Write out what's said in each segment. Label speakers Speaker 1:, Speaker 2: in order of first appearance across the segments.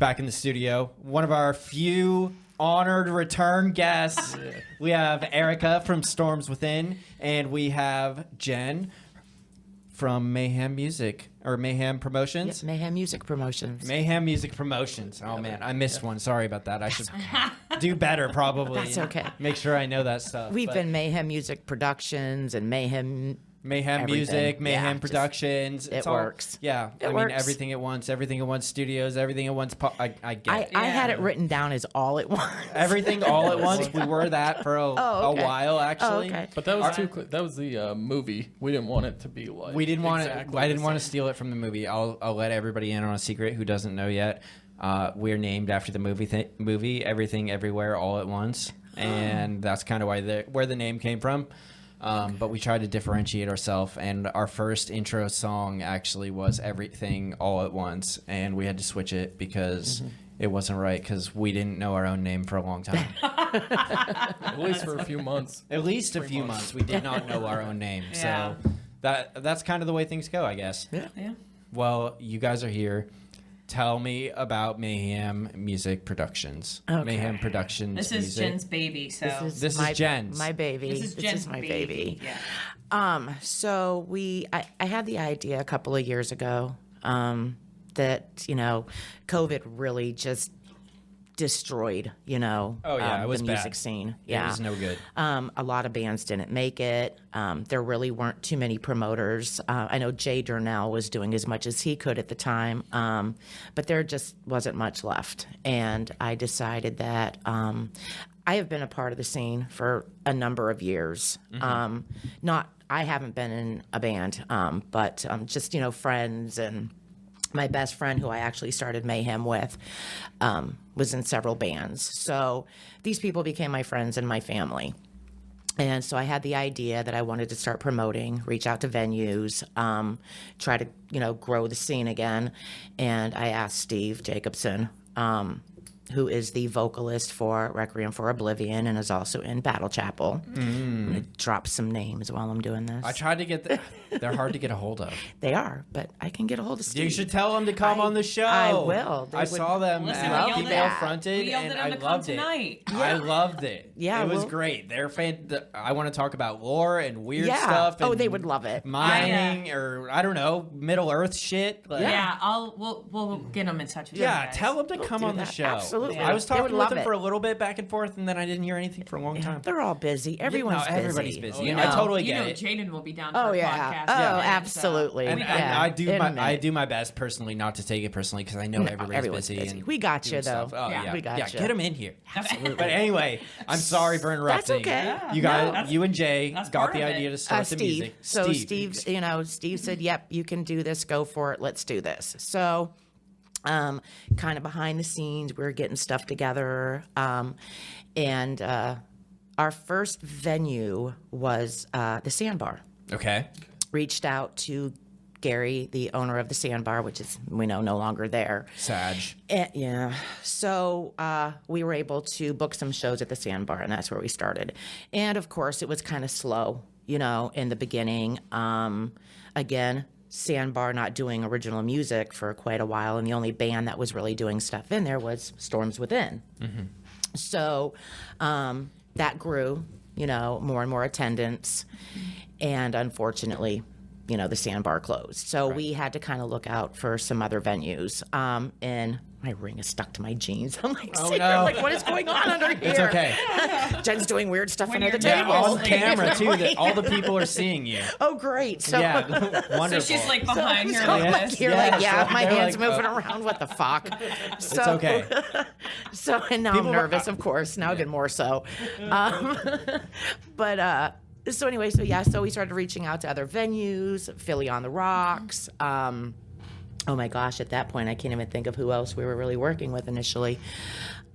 Speaker 1: back in the studio. One of our few honored return guests. We have Erica from Storms Within, and we have Jenn from Mayhem Music or Mayhem Promotions.
Speaker 2: Yes, Mayhem Music Promotions.
Speaker 1: Mayhem Music Promotions. Oh man, I missed one. Sorry about that. I should do better probably.
Speaker 2: That's okay.
Speaker 1: Make sure I know that stuff.
Speaker 2: We've been Mayhem Music Productions and Mayhem everything.
Speaker 1: Music, Mayhem Productions.
Speaker 2: It works.
Speaker 1: Yeah,
Speaker 2: It works.
Speaker 1: Everything at once, everything at once studios, everything at once. I get it.
Speaker 2: I had it written down as all at once.
Speaker 1: Everything all at once. We were that for a while actually.
Speaker 2: Oh, okay.
Speaker 3: But that was that was the movie. We didn't want it to be like.
Speaker 1: We didn't want it. I didn't want to steal it from the movie. I'll let everybody in on a secret who doesn't know yet. We're named after the movie Everything Everywhere All at Once, and that's kind of where the name came from. But we tried to differentiate ourselves, and our first intro song actually was Everything All at Once, and we had to switch it because it wasn't right because we didn't know our own name for a long time.
Speaker 3: At least for a few months.
Speaker 1: At least a few months. We did not know our own name.
Speaker 4: Yeah.
Speaker 1: So that's kind of the way things go, I guess.
Speaker 2: Yeah.
Speaker 1: Well, you guys are here. Tell me about Mayhem Music Productions.
Speaker 2: Okay.
Speaker 1: Mayhem Productions
Speaker 4: This is
Speaker 1: Music.
Speaker 4: Jen's baby, so
Speaker 1: This is Jen's.
Speaker 2: My baby.
Speaker 4: This is Jen's
Speaker 2: my
Speaker 4: baby.
Speaker 2: baby.
Speaker 4: Yeah.
Speaker 2: So I had the idea a couple of years ago that, COVID really just destroyed,
Speaker 1: it was
Speaker 2: the music
Speaker 1: bad.
Speaker 2: scene.
Speaker 1: It
Speaker 2: Yeah.
Speaker 1: was no good.
Speaker 2: A lot of bands didn't make it. There really weren't too many promoters. I know Jay Durnell was doing as much as he could at the time, but there just wasn't much left. And I decided that I have been a part of the scene for a number of years. I haven't been in a band, but just, friends, and my best friend, who I actually started Mayhem with, was in several bands. So these people became my friends and my family. And so I had the idea that I wanted to start promoting, reach out to venues, try to, grow the scene again. And I asked Steve Jacobson, who is the vocalist for Requiem for Oblivion and is also in Battle Chapel. I'm going to drop some names while I'm doing this.
Speaker 1: I tried to get they're hard to get a hold of.
Speaker 2: They are, but I can get a hold of Steve.
Speaker 1: You should tell them to come on the show.
Speaker 2: I will.
Speaker 1: I saw them
Speaker 4: Listen,
Speaker 1: at
Speaker 4: we yelled
Speaker 1: Female
Speaker 4: at-
Speaker 1: Fronted,
Speaker 4: we yelled
Speaker 1: and
Speaker 4: at them
Speaker 1: I
Speaker 4: to come
Speaker 1: loved it.
Speaker 4: tonight.
Speaker 1: I loved it.
Speaker 2: Yeah,
Speaker 1: it was
Speaker 2: well-
Speaker 1: great. They're I want to talk about lore and weird
Speaker 2: Yeah.
Speaker 1: stuff.
Speaker 2: Oh,
Speaker 1: and
Speaker 2: they would love it.
Speaker 1: Mining or I don't know, Middle Earth shit. Like,
Speaker 4: Yeah, we'll get them in touch with you
Speaker 1: Yeah,
Speaker 4: guys.
Speaker 1: tell them to come
Speaker 2: do
Speaker 1: on the
Speaker 2: that.
Speaker 1: show.
Speaker 2: Absolutely.
Speaker 1: I was
Speaker 2: They would
Speaker 1: talking with
Speaker 2: love
Speaker 1: them
Speaker 2: it.
Speaker 1: for a little bit back and forth, and then I didn't hear anything for a long time.
Speaker 2: They're all busy. Everyone's busy.
Speaker 1: Everybody's busy.
Speaker 2: You
Speaker 1: and I
Speaker 2: know?
Speaker 1: totally
Speaker 4: You
Speaker 1: get
Speaker 4: know,
Speaker 1: it.
Speaker 4: Jaden will be down for
Speaker 2: Oh
Speaker 4: a
Speaker 2: yeah.
Speaker 4: podcast.
Speaker 2: Oh,
Speaker 4: in a minute,
Speaker 2: absolutely.
Speaker 1: And
Speaker 2: yeah.
Speaker 1: I do
Speaker 2: In a
Speaker 1: I
Speaker 2: minute.
Speaker 1: do my best personally not to take it personally because I know everybody's
Speaker 2: everyone's
Speaker 1: busy.
Speaker 2: busy.
Speaker 1: And
Speaker 2: We got you,
Speaker 1: doing
Speaker 2: though.
Speaker 1: stuff. Oh,
Speaker 4: Yeah.
Speaker 1: yeah,
Speaker 2: We got
Speaker 1: yeah.
Speaker 2: you.
Speaker 1: Get them in here.
Speaker 4: Absolutely.
Speaker 1: But anyway, I'm sorry for interrupting.
Speaker 2: okay.
Speaker 4: Yeah.
Speaker 1: You guys,
Speaker 4: No,
Speaker 1: you and Jay
Speaker 4: that's
Speaker 1: got
Speaker 4: part
Speaker 1: the
Speaker 4: of it.
Speaker 1: idea to start the
Speaker 2: Steve.
Speaker 1: music.
Speaker 2: So Steve, Steve said, "Yep, you can do this. Go for it. Let's do this." So, kind of behind the scenes, we were getting stuff together, and our first venue was the Sandbar.
Speaker 1: Okay.
Speaker 2: Reached out to Gary, the owner of the Sandbar, which is, we know, no longer there.
Speaker 1: Sag.
Speaker 2: Yeah. So we were able to book some shows at the Sandbar, and that's where we started. And of course, it was kind of slow, in the beginning. Again, Sandbar not doing original music for quite a while, and the only band that was really doing stuff in there was Storms Within. Mm-hmm. So that grew, more and more attendance, and unfortunately, the Sandbar closed. So we had to kind of look out for some other venues. And my ring is stuck to my jeans. I'm like,
Speaker 1: Oh,
Speaker 2: "Secret,
Speaker 1: no.
Speaker 2: like, what is going on under here?"
Speaker 1: It's okay.
Speaker 2: Jen's doing weird stuff
Speaker 4: When
Speaker 2: under the
Speaker 4: you're
Speaker 2: table.
Speaker 4: down,
Speaker 1: On camera too. That all the people are seeing you.
Speaker 2: Oh, great. So,
Speaker 1: Yeah.
Speaker 4: So
Speaker 1: Wonderful.
Speaker 4: she's like behind her
Speaker 2: so
Speaker 4: like
Speaker 2: like,
Speaker 4: this.
Speaker 2: you're
Speaker 1: Yes.
Speaker 2: like, yeah, my
Speaker 1: They're
Speaker 2: hand's
Speaker 1: like,
Speaker 2: moving around. What the fuck? So,
Speaker 1: It's okay.
Speaker 2: So, and now
Speaker 1: People
Speaker 2: I'm
Speaker 1: were-
Speaker 2: nervous, of course. Now even more so. But so anyway, so we started reaching out to other venues, Philly on the Rocks. Oh my gosh, at that point, I can't even think of who else we were really working with initially.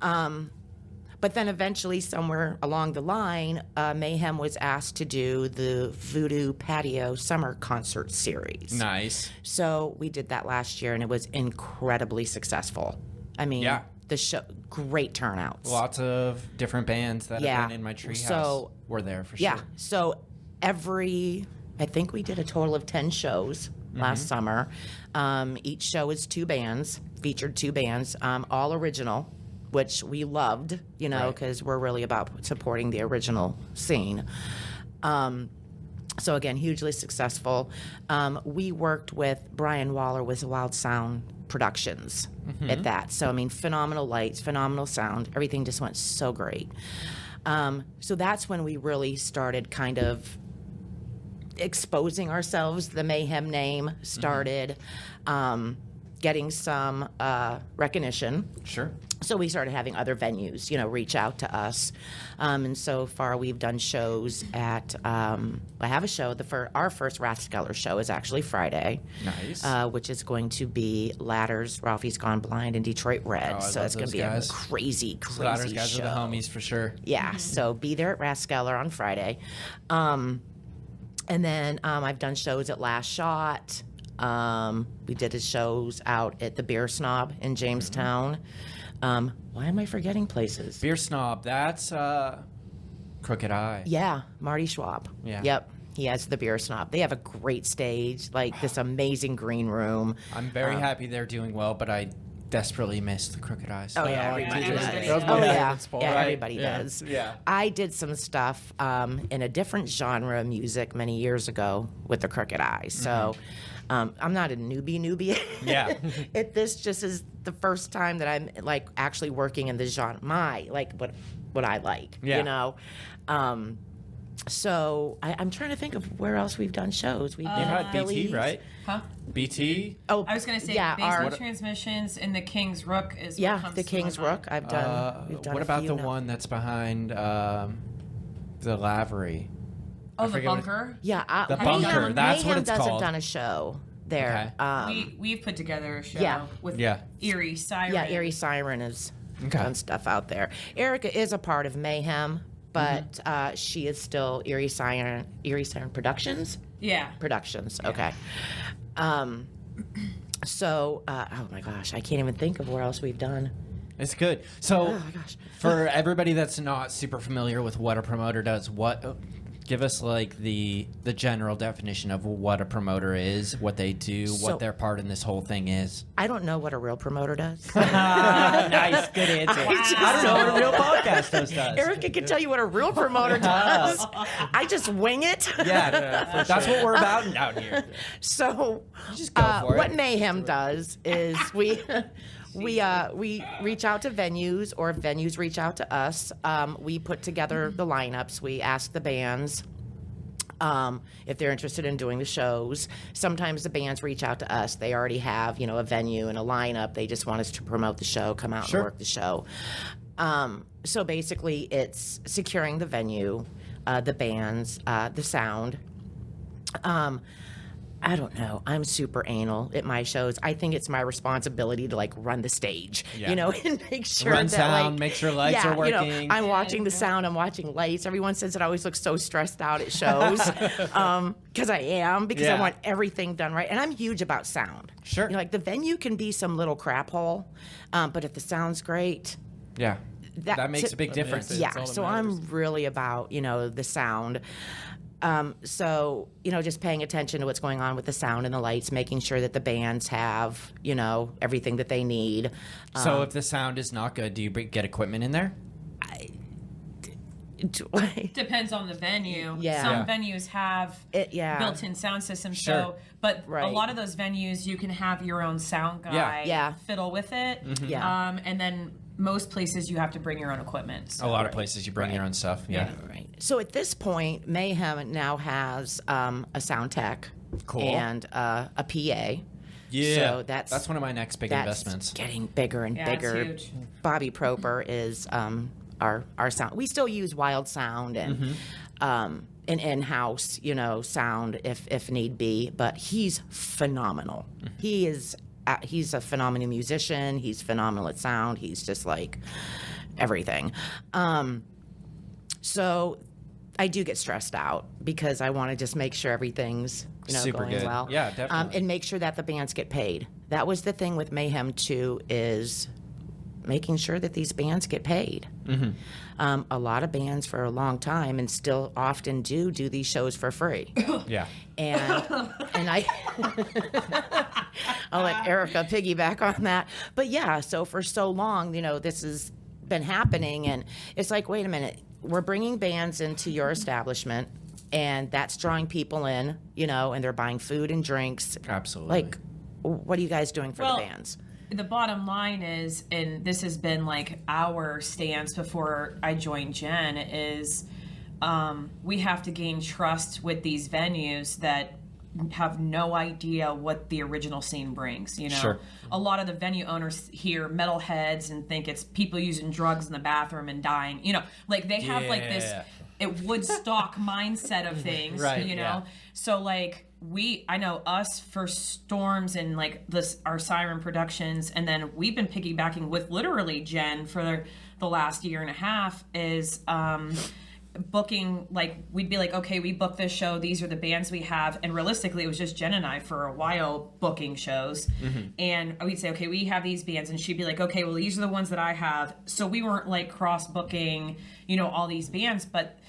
Speaker 2: But then eventually, somewhere along the line, Mayhem was asked to do the Voodoo Patio Summer Concert Series.
Speaker 1: Nice.
Speaker 2: So we did that last year, and it was incredibly successful. I mean,
Speaker 1: Yeah.
Speaker 2: the show, great turnouts.
Speaker 1: Lots of different bands that
Speaker 2: Yeah.
Speaker 1: have been in my treehouse
Speaker 2: So-
Speaker 1: were there for
Speaker 2: Yeah.
Speaker 1: sure.
Speaker 2: So I think we did a total of 10 shows last summer. Each show is 2 bands, featured 2 bands, all original, which we loved, you know, because we're really about supporting the original scene. So again, hugely successful. We worked with Brian Waller with Wild Sound Productions at that. So I mean, phenomenal lights, phenomenal sound. Everything just went so great. So that's when we really started kind of exposing ourselves. The Mayhem name started getting some recognition.
Speaker 1: Sure.
Speaker 2: So we started having other venues, you know, reach out to us. And so far we've done shows at, I have a show, our first Rathskeller show is actually Friday.
Speaker 1: Nice.
Speaker 2: Which is going to be Ladders, Ralphie's Gone Blind, and Detroit Red.
Speaker 1: Oh, I
Speaker 2: So
Speaker 1: love
Speaker 2: it's going to
Speaker 1: those
Speaker 2: be
Speaker 1: guys.
Speaker 2: a crazy
Speaker 1: Ladders guys
Speaker 2: show.
Speaker 1: are the homies for sure.
Speaker 2: Yeah, so be there at Rathskeller on Friday. And then I've done shows at Last Shot. We did his shows out at the Beer Snob in Jamestown. Why am I forgetting places?
Speaker 1: Beer Snob, that's Crooked Eye.
Speaker 2: Yeah, Marty Schwab.
Speaker 1: Yeah.
Speaker 2: Yep. He has the Beer Snob. They have a great stage, like this amazing green room.
Speaker 1: I'm very happy they're doing well, but I desperately miss the Crooked Eyes.
Speaker 2: Oh yeah, everybody
Speaker 4: everybody
Speaker 2: does.
Speaker 4: does.
Speaker 2: Oh
Speaker 3: my
Speaker 2: yeah,
Speaker 3: favorite spot.
Speaker 2: yeah,
Speaker 3: Right.
Speaker 2: everybody does.
Speaker 3: Yeah.
Speaker 2: I did some stuff in a different genre of music many years ago with the Crooked Eyes. So I'm not a newbie.
Speaker 1: Yeah.
Speaker 2: This just is the first time that I'm like actually working in the genre, what I like.
Speaker 1: Yeah.
Speaker 2: You know. So I'm trying to think of where else we've done shows. We've
Speaker 1: You
Speaker 2: been
Speaker 1: had
Speaker 2: at
Speaker 1: BT,
Speaker 2: Phillies.
Speaker 1: right?
Speaker 4: Huh?
Speaker 1: BT?
Speaker 2: Oh,
Speaker 4: I was gonna say
Speaker 2: yeah,
Speaker 4: Basement Transmissions and the King's Rook is
Speaker 2: yeah,
Speaker 4: what comes
Speaker 2: the
Speaker 4: to
Speaker 2: King's
Speaker 4: my mind.
Speaker 2: Rook. I've done. We've done.
Speaker 1: What
Speaker 2: a
Speaker 1: about
Speaker 2: few
Speaker 1: the
Speaker 2: now.
Speaker 1: one that's behind the Lavery?
Speaker 4: Oh, the
Speaker 1: forget what
Speaker 4: bunker.
Speaker 2: Yeah,
Speaker 1: The Bunker, that's what
Speaker 2: Mayhem
Speaker 1: it's
Speaker 2: doesn't
Speaker 1: called.
Speaker 2: done a show there.
Speaker 4: We've put together a show
Speaker 2: Yeah.
Speaker 4: with
Speaker 1: Yeah.
Speaker 4: Eerie, Siren.
Speaker 2: Yeah, Eerie Siren has
Speaker 1: Okay.
Speaker 2: done stuff out there. Erica is a part of Mayhem, but she is still Eerie Siren Productions.
Speaker 4: Yeah.
Speaker 2: Productions. Okay. So, oh my gosh, I can't even think of where else we've done.
Speaker 1: It's good. So,
Speaker 2: Oh my gosh.
Speaker 1: for everybody that's not super familiar with what a promoter does, give us like the general definition of what a promoter is, what they do,
Speaker 2: So-
Speaker 1: what their part in this whole thing is.
Speaker 2: I don't know what a real promoter does.
Speaker 1: Nice, good answer. I don't know what a real podcast host does.
Speaker 2: Erica can tell you what a real promoter does. I just wing it.
Speaker 1: Yeah, that's what we're about down here.
Speaker 2: So,
Speaker 1: Just go for
Speaker 2: what
Speaker 1: it.
Speaker 2: Mayhem does is we reach out to venues, or if venues reach out to us. We put together the lineups. We ask the bands if they're interested in doing the shows. Sometimes the bands reach out to us. They already have, a venue and a lineup. They just want us to promote the show, come out
Speaker 1: Sure.
Speaker 2: and work the show. So basically, it's securing the venue, the bands, the sound. I don't know. I'm super anal at my shows. I think it's my responsibility to run the stage,
Speaker 1: Yeah.
Speaker 2: and make sure
Speaker 1: Run
Speaker 2: that
Speaker 1: sound, make sure lights are working.
Speaker 2: I'm watching the sound. I'm watching lights. Everyone says that I always look so stressed out at shows because I am, because I
Speaker 1: Yeah.
Speaker 2: want everything done right. And I'm huge about sound.
Speaker 1: Sure.
Speaker 2: The venue can be some little crap hole, but if the sound's great,
Speaker 1: Yeah, that makes a big
Speaker 3: That makes
Speaker 1: difference.
Speaker 3: it-
Speaker 2: yeah,
Speaker 3: all that
Speaker 2: so
Speaker 3: matters.
Speaker 2: I'm really about, the sound. So, just paying attention to what's going on with the sound and the lights, making sure that the bands have, everything that they need.
Speaker 1: So if the sound is not good, do you get equipment in there?
Speaker 4: Depends on the venue.
Speaker 2: Yeah.
Speaker 4: Some venues have
Speaker 2: Yeah.
Speaker 4: built-in sound systems.
Speaker 1: Sure.
Speaker 4: So, but a
Speaker 2: Right.
Speaker 4: lot of those venues, you can have your own sound guy
Speaker 2: Yeah.
Speaker 4: fiddle with it.
Speaker 2: Yeah.
Speaker 4: And then most places you have to bring your own equipment.
Speaker 1: A
Speaker 4: So.
Speaker 1: lot of places you bring your own stuff. Yeah.
Speaker 2: Right. So at this point, Mayhem now has a sound tech
Speaker 1: Cool.
Speaker 2: and a PA.
Speaker 1: Yeah.
Speaker 2: So that's
Speaker 1: one of my next big
Speaker 2: that's
Speaker 1: investments.
Speaker 2: getting bigger and
Speaker 4: Yeah, it's
Speaker 2: bigger.
Speaker 4: huge.
Speaker 2: Bobby Proper is our sound. We still use Wild Sound and an in-house, sound if need be. But he's phenomenal. He's a phenomenal musician. He's phenomenal at sound. He's just like everything. So I do get stressed out because I want to just make sure everything's
Speaker 1: Super
Speaker 2: going
Speaker 1: good.
Speaker 2: well.
Speaker 1: Yeah, definitely.
Speaker 2: And make sure that the bands get paid. That was the thing with Mayhem too, is making sure that these bands get paid. A lot of bands for a long time and still often do these shows for free.
Speaker 1: Yeah.
Speaker 2: And I I'll let Erica piggyback on that. But yeah, so for so long, this has been happening, and it's like, wait a minute, we're bringing bands into your establishment, and that's drawing people in, and they're buying food and drinks.
Speaker 1: Absolutely.
Speaker 2: Like, what are you guys doing for the bands?
Speaker 4: The bottom line is, and this has been like our stance before I joined Jenn, is we have to gain trust with these venues that have no idea what the original scene brings.
Speaker 1: Sure.
Speaker 4: A lot of the venue owners hear metalheads and think it's people using drugs in the bathroom and dying. Like they have like this Woodstock mindset of things.
Speaker 1: Right,
Speaker 4: Yeah. So like I know us for Storms and like our Siren productions, and then we've been piggybacking with literally Jenn for the last year and a half is booking. Like we'd be like, okay, we booked this show, these are the bands we have, and realistically it was just Jenn and I for a while booking shows. And we'd say, okay, we have these bands, and she'd be like, okay, well these are the ones that I have. So we weren't like cross booking all these bands, but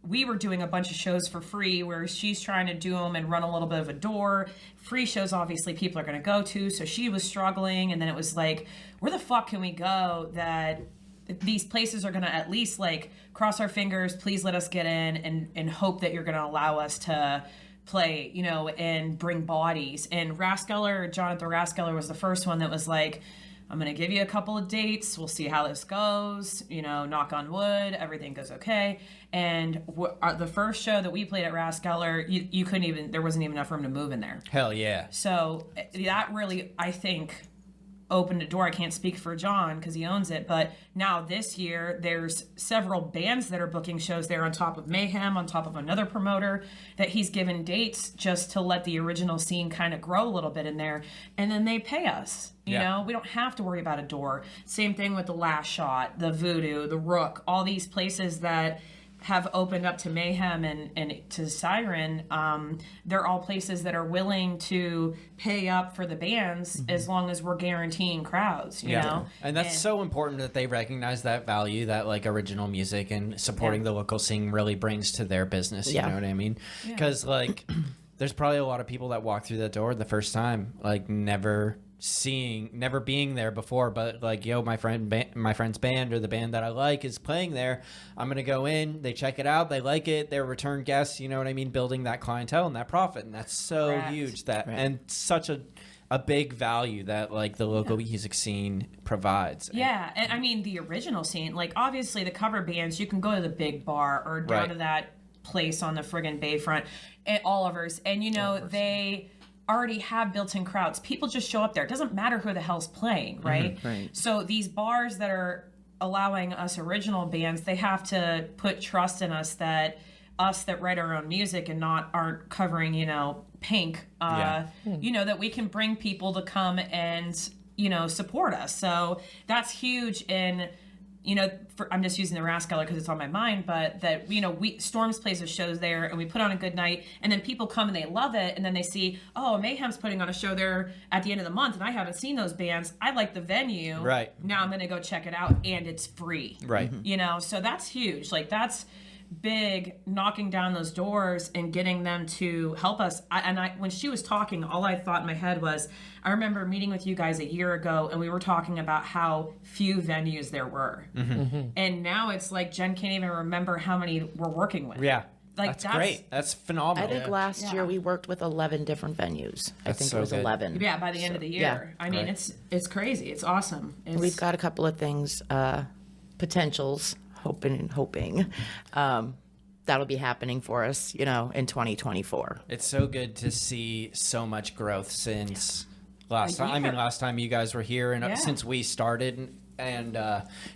Speaker 4: we were doing a bunch of shows for free, where she's trying to do them and run a little bit of a door. Free shows, obviously, people are going to go to. So she was struggling. And then it was like, where the fuck can we go that these places are going to at least like cross our fingers, please let us get in, and hope that you're going to allow us to play, and bring bodies. And Jonathan Raskeller was the first one that was like, I'm going to give you a couple of dates. We'll see how this goes. Knock on wood, everything goes okay. And the first show that we played at Raskeller, you couldn't even, there wasn't even enough room to move in there.
Speaker 1: Hell yeah.
Speaker 4: So that really, I think, opened a door. I can't speak for John because he owns it, but now this year there's several bands that are booking shows there on top of Mayhem, on top of another promoter that he's given dates just to let the original scene kind of grow a little bit in there, and then they pay us. We don't have to worry about a door. Same thing with the Last Shot, the Voodoo, the Rook, all these places that have opened up to Mayhem and to Siren. They're all places that are willing to pay up for the bands as long as we're guaranteeing crowds, you know?
Speaker 1: And that's so important that they recognize that value that like original music and supporting the local scene really brings to their business. You know what I mean? Because like there's probably a lot of people that walk through that door the first time, like never being there before, but like, my friend's band or the band that I like is playing there. I'm gonna go in, they check it out, they like it, they're return guests, you know what I mean? Building that clientele and that profit, and that's so huge and such a big value that like the local music scene provides.
Speaker 4: And I mean the original scene, like obviously the cover bands, you can go to the big bar or down to that place on the friggin' Bayfront at Oliver's, and they already have built-in crowds. People just show up there. It doesn't matter who the hell's playing, right? So these bars that are allowing us original bands, they have to put trust in us that write our own music and aren't covering, Pink, that we can bring people to come and, support us. So that's huge in, I'm just using the Raskeller because it's on my mind, but that, Storms plays a show there and we put on a good night, and then people come and they love it, and then they see, oh, Mayhem's putting on a show there at the end of the month and I haven't seen those bands. I like the venue. Right. Now I'm going to go check it out, and it's free. Right. So that's huge. Like that's big, knocking down those doors and getting them to help us. When she was talking, all I thought in my head was, I remember meeting with you guys a year ago, and we were talking about how few venues there were. And now it's like Jenn can't even remember how many we're working with. Yeah. Like
Speaker 1: that's great. That's phenomenal.
Speaker 2: I think last year we worked with 11 different venues. I think it was 11.
Speaker 4: Yeah, by the end of the year. I mean, it's crazy. It's awesome.
Speaker 2: We've got a couple of things, potentials, hoping that'll be happening for us, in 2024.
Speaker 1: It's so good to see so much growth since last time. I mean, last time you guys were here, and since we started, and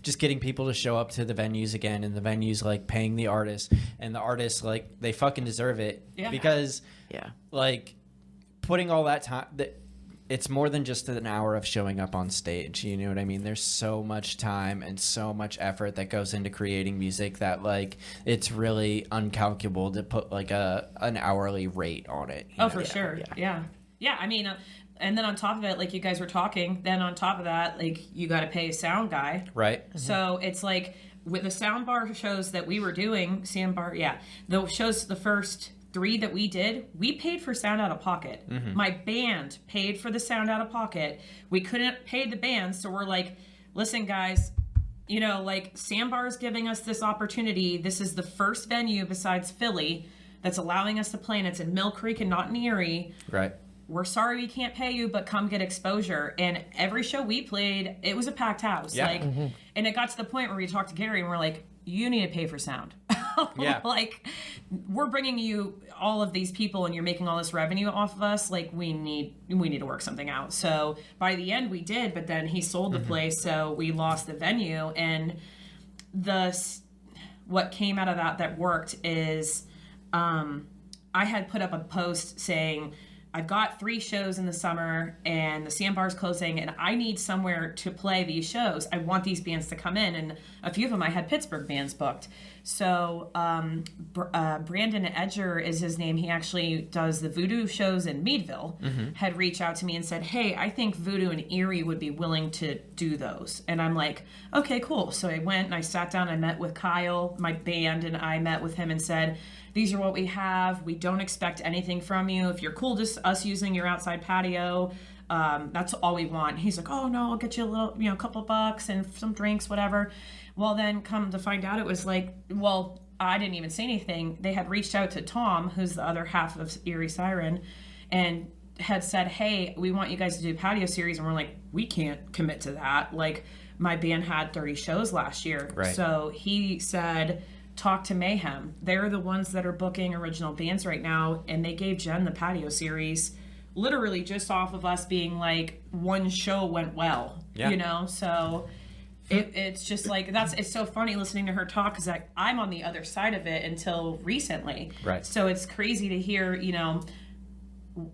Speaker 1: just getting people to show up to the venues again, and the venues like paying the artists, and the artists like they fucking deserve it because like putting all that time. It's more than just an hour of showing up on stage. You know what I mean? There's so much time and so much effort that goes into creating music that like it's really uncalculable to put like an hourly rate on it.
Speaker 4: Oh, for sure. Yeah. I mean, and then on top of it, like you guys were talking, then on top of that, like you got to pay a sound guy.
Speaker 1: Right.
Speaker 4: So it's like with the sound bar shows that we were doing, the shows, the first 3 that we did, we paid for sound out of pocket. My band paid for the sound out of pocket. We couldn't pay the band, so we're like, listen, guys, you know, like Sandbar is giving us this opportunity. This is the first venue besides Philly that's allowing us to play, and it's in Mill Creek and not in Eerie.
Speaker 1: Right.
Speaker 4: We're sorry we can't pay you, but come get exposure. And every show we played, it was a packed house.
Speaker 1: Yeah.
Speaker 4: Like, and it got to the point where we talked to Gary and we're like, you need to pay for sound.
Speaker 1: Yeah.
Speaker 4: Like, we're bringing you all of these people and you're making all this revenue off of us. Like, we need to work something out. So by the end we did, but then he sold the place, so we lost the venue. And what came out of that worked is I had put up a post saying, I've got 3 shows in the summer and the Sandbar's closing and I need somewhere to play these shows. I want these bands to come in, and a few of them I had Pittsburgh bands booked. So Brandon Edger is his name. He actually does the Voodoo shows in Meadville. Had reached out to me and said, hey, I think Voodoo and Eerie would be willing to do those. And I'm like, okay, cool. So I went and I sat down, I met with Kyle, my band, and I met with him and said, these are what we have. We don't expect anything from you. If you're cool, just us using your outside patio, that's all we want. He's like, oh no, I'll get you a little, a couple bucks and some drinks, whatever. Well, then come to find out, it was like, well, I didn't even say anything. They had reached out to Tom, who's the other half of Eerie Siren, and had said, hey, we want you guys to do a patio series. And we're like, we can't commit to that. Like, my band had 30 shows last year.
Speaker 1: Right.
Speaker 4: So he said, talk to Mayhem. They're the ones that are booking original bands right now, and they gave Jenn the patio series literally just off of us being like, one show went well. So it's just like, it's so funny listening to her talk, because I'm on the other side of it until recently.
Speaker 1: Right.
Speaker 4: So it's crazy to hear,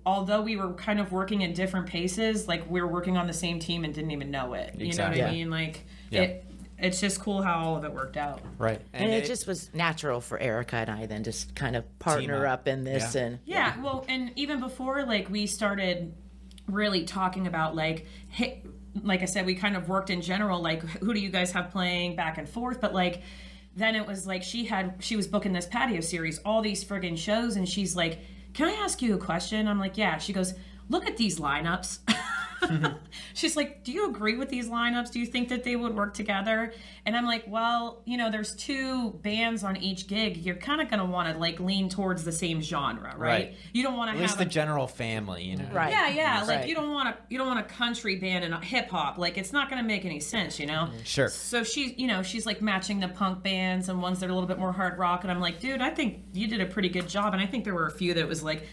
Speaker 4: although we were kind of working at different paces, like we were working on the same team and didn't even know it. You know what I mean? Like, it's just cool how all of it worked out.
Speaker 1: Right.
Speaker 2: And it just was natural for Erica and I then just kind of partner up in this.
Speaker 4: Yeah. Well, and even before, like, we started really talking about, like, hey, like I said, we kind of worked in general, like, who do you guys have playing back and forth? But, like, then it was like she was booking this patio series, all these friggin' shows, and she's like, can I ask you a question? I'm like, yeah. She goes, look at these lineups. She's like, do you agree with these lineups? Do you think that they would work together? And I'm like, well, there's 2 bands on each gig. You're kind of going to want to like lean towards the same genre, right? You don't want to have
Speaker 1: at least the general family,
Speaker 2: Right.
Speaker 4: Yeah. Like, you don't want a country band and a hip hop. Like, it's not going to make any sense,
Speaker 1: Sure.
Speaker 4: So she's like matching the punk bands and ones that are a little bit more hard rock. And I'm like, dude, I think you did a pretty good job. And I think there were a few that was like,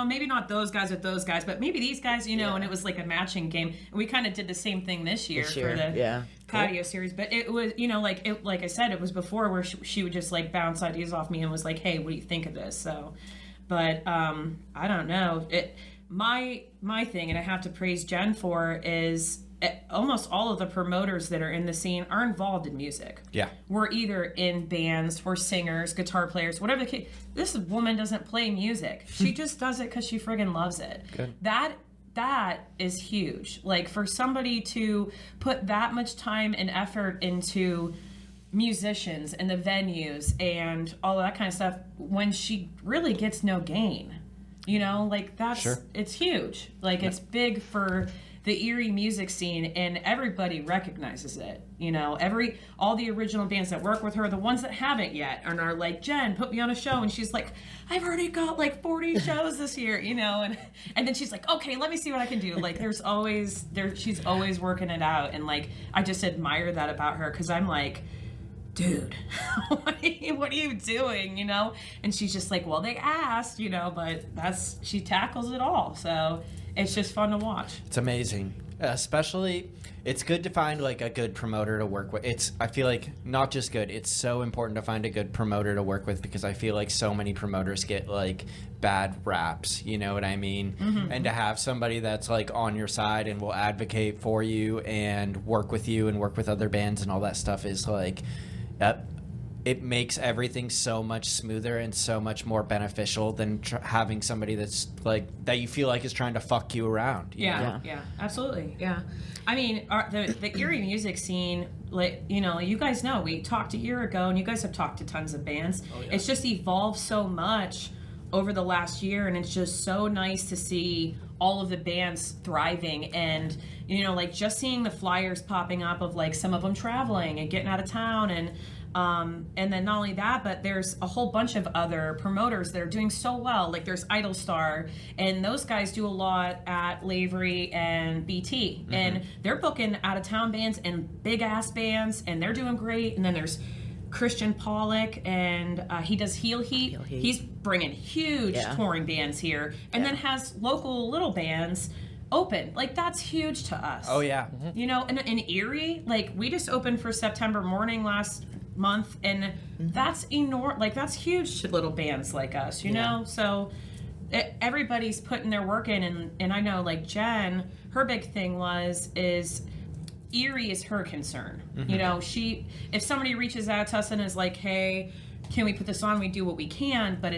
Speaker 4: maybe not those guys with those guys, but maybe these guys, and it was like a matching game. And we kind of did the same thing this year. For the patio series. But it was, like I said, it was before where she would just like bounce ideas off me and was like, hey, what do you think of this? So, but I don't know. My thing, and I have to praise Jenn for, is almost all of the promoters that are in the scene are involved in music. Yeah. We're either in bands, we're singers, guitar players, whatever the case. This woman doesn't play music. She just does it because she friggin' loves it. Good. That is huge. Like, for somebody to put that much time and effort into musicians and the venues and all that kind of stuff when she really gets no gain, like, that's, it's huge. Like, it's big for the Eerie music scene, and everybody recognizes it. All the original bands that work with her, the ones that haven't yet, and are like, Jenn, put me on a show, and she's like, I've already got like 40 shows this year, and then she's like, okay, let me see what I can do. Like, she's always working it out, and like, I just admire that about her, because I'm like, dude, what are you doing, And she's just like, well, they asked, but she tackles it all, so it's just fun to watch.
Speaker 1: It's amazing. Especially, it's good to find like a good promoter to work with. I feel like not just good, it's so important to find a good promoter to work with, because I feel like so many promoters get like bad raps, you know what I mean? Mm-hmm. And to have somebody that's like on your side and will advocate for you and work with you and work with other bands and all that stuff is like, it makes everything so much smoother and so much more beneficial than having somebody that's like that you feel like is trying to fuck you around. You know?
Speaker 4: Yeah, absolutely. Yeah. I mean, the Eerie music scene, like, you know, you guys know, we talked a year ago and you guys have talked to tons of bands. Oh, yeah. It's just evolved so much over the last year, and it's just so nice to see all of the bands thriving, and, you know, like just seeing the flyers popping up of like some of them traveling and getting out of town, and then not only that, but there's a whole bunch of other promoters that are doing so well. Like there's Idol Star, and those guys do a lot at Lavery and BT, and they're booking out of town bands and big ass bands, and they're doing great. And then there's Christian Pollock, and he does Heel Heat. He's bringing huge touring bands here, and then has local little bands open. Like, that's huge to us.
Speaker 1: Oh yeah.
Speaker 4: You know, and in Eerie, like, we just opened for September Morning last month, and that's enormous. Like, that's huge to little bands like us, you know? So everybody's putting their work in, and I know, like, Jenn, her big thing is Eerie is her concern. You know, if somebody reaches out to us and is like, hey, can we put this on? We do what we can, but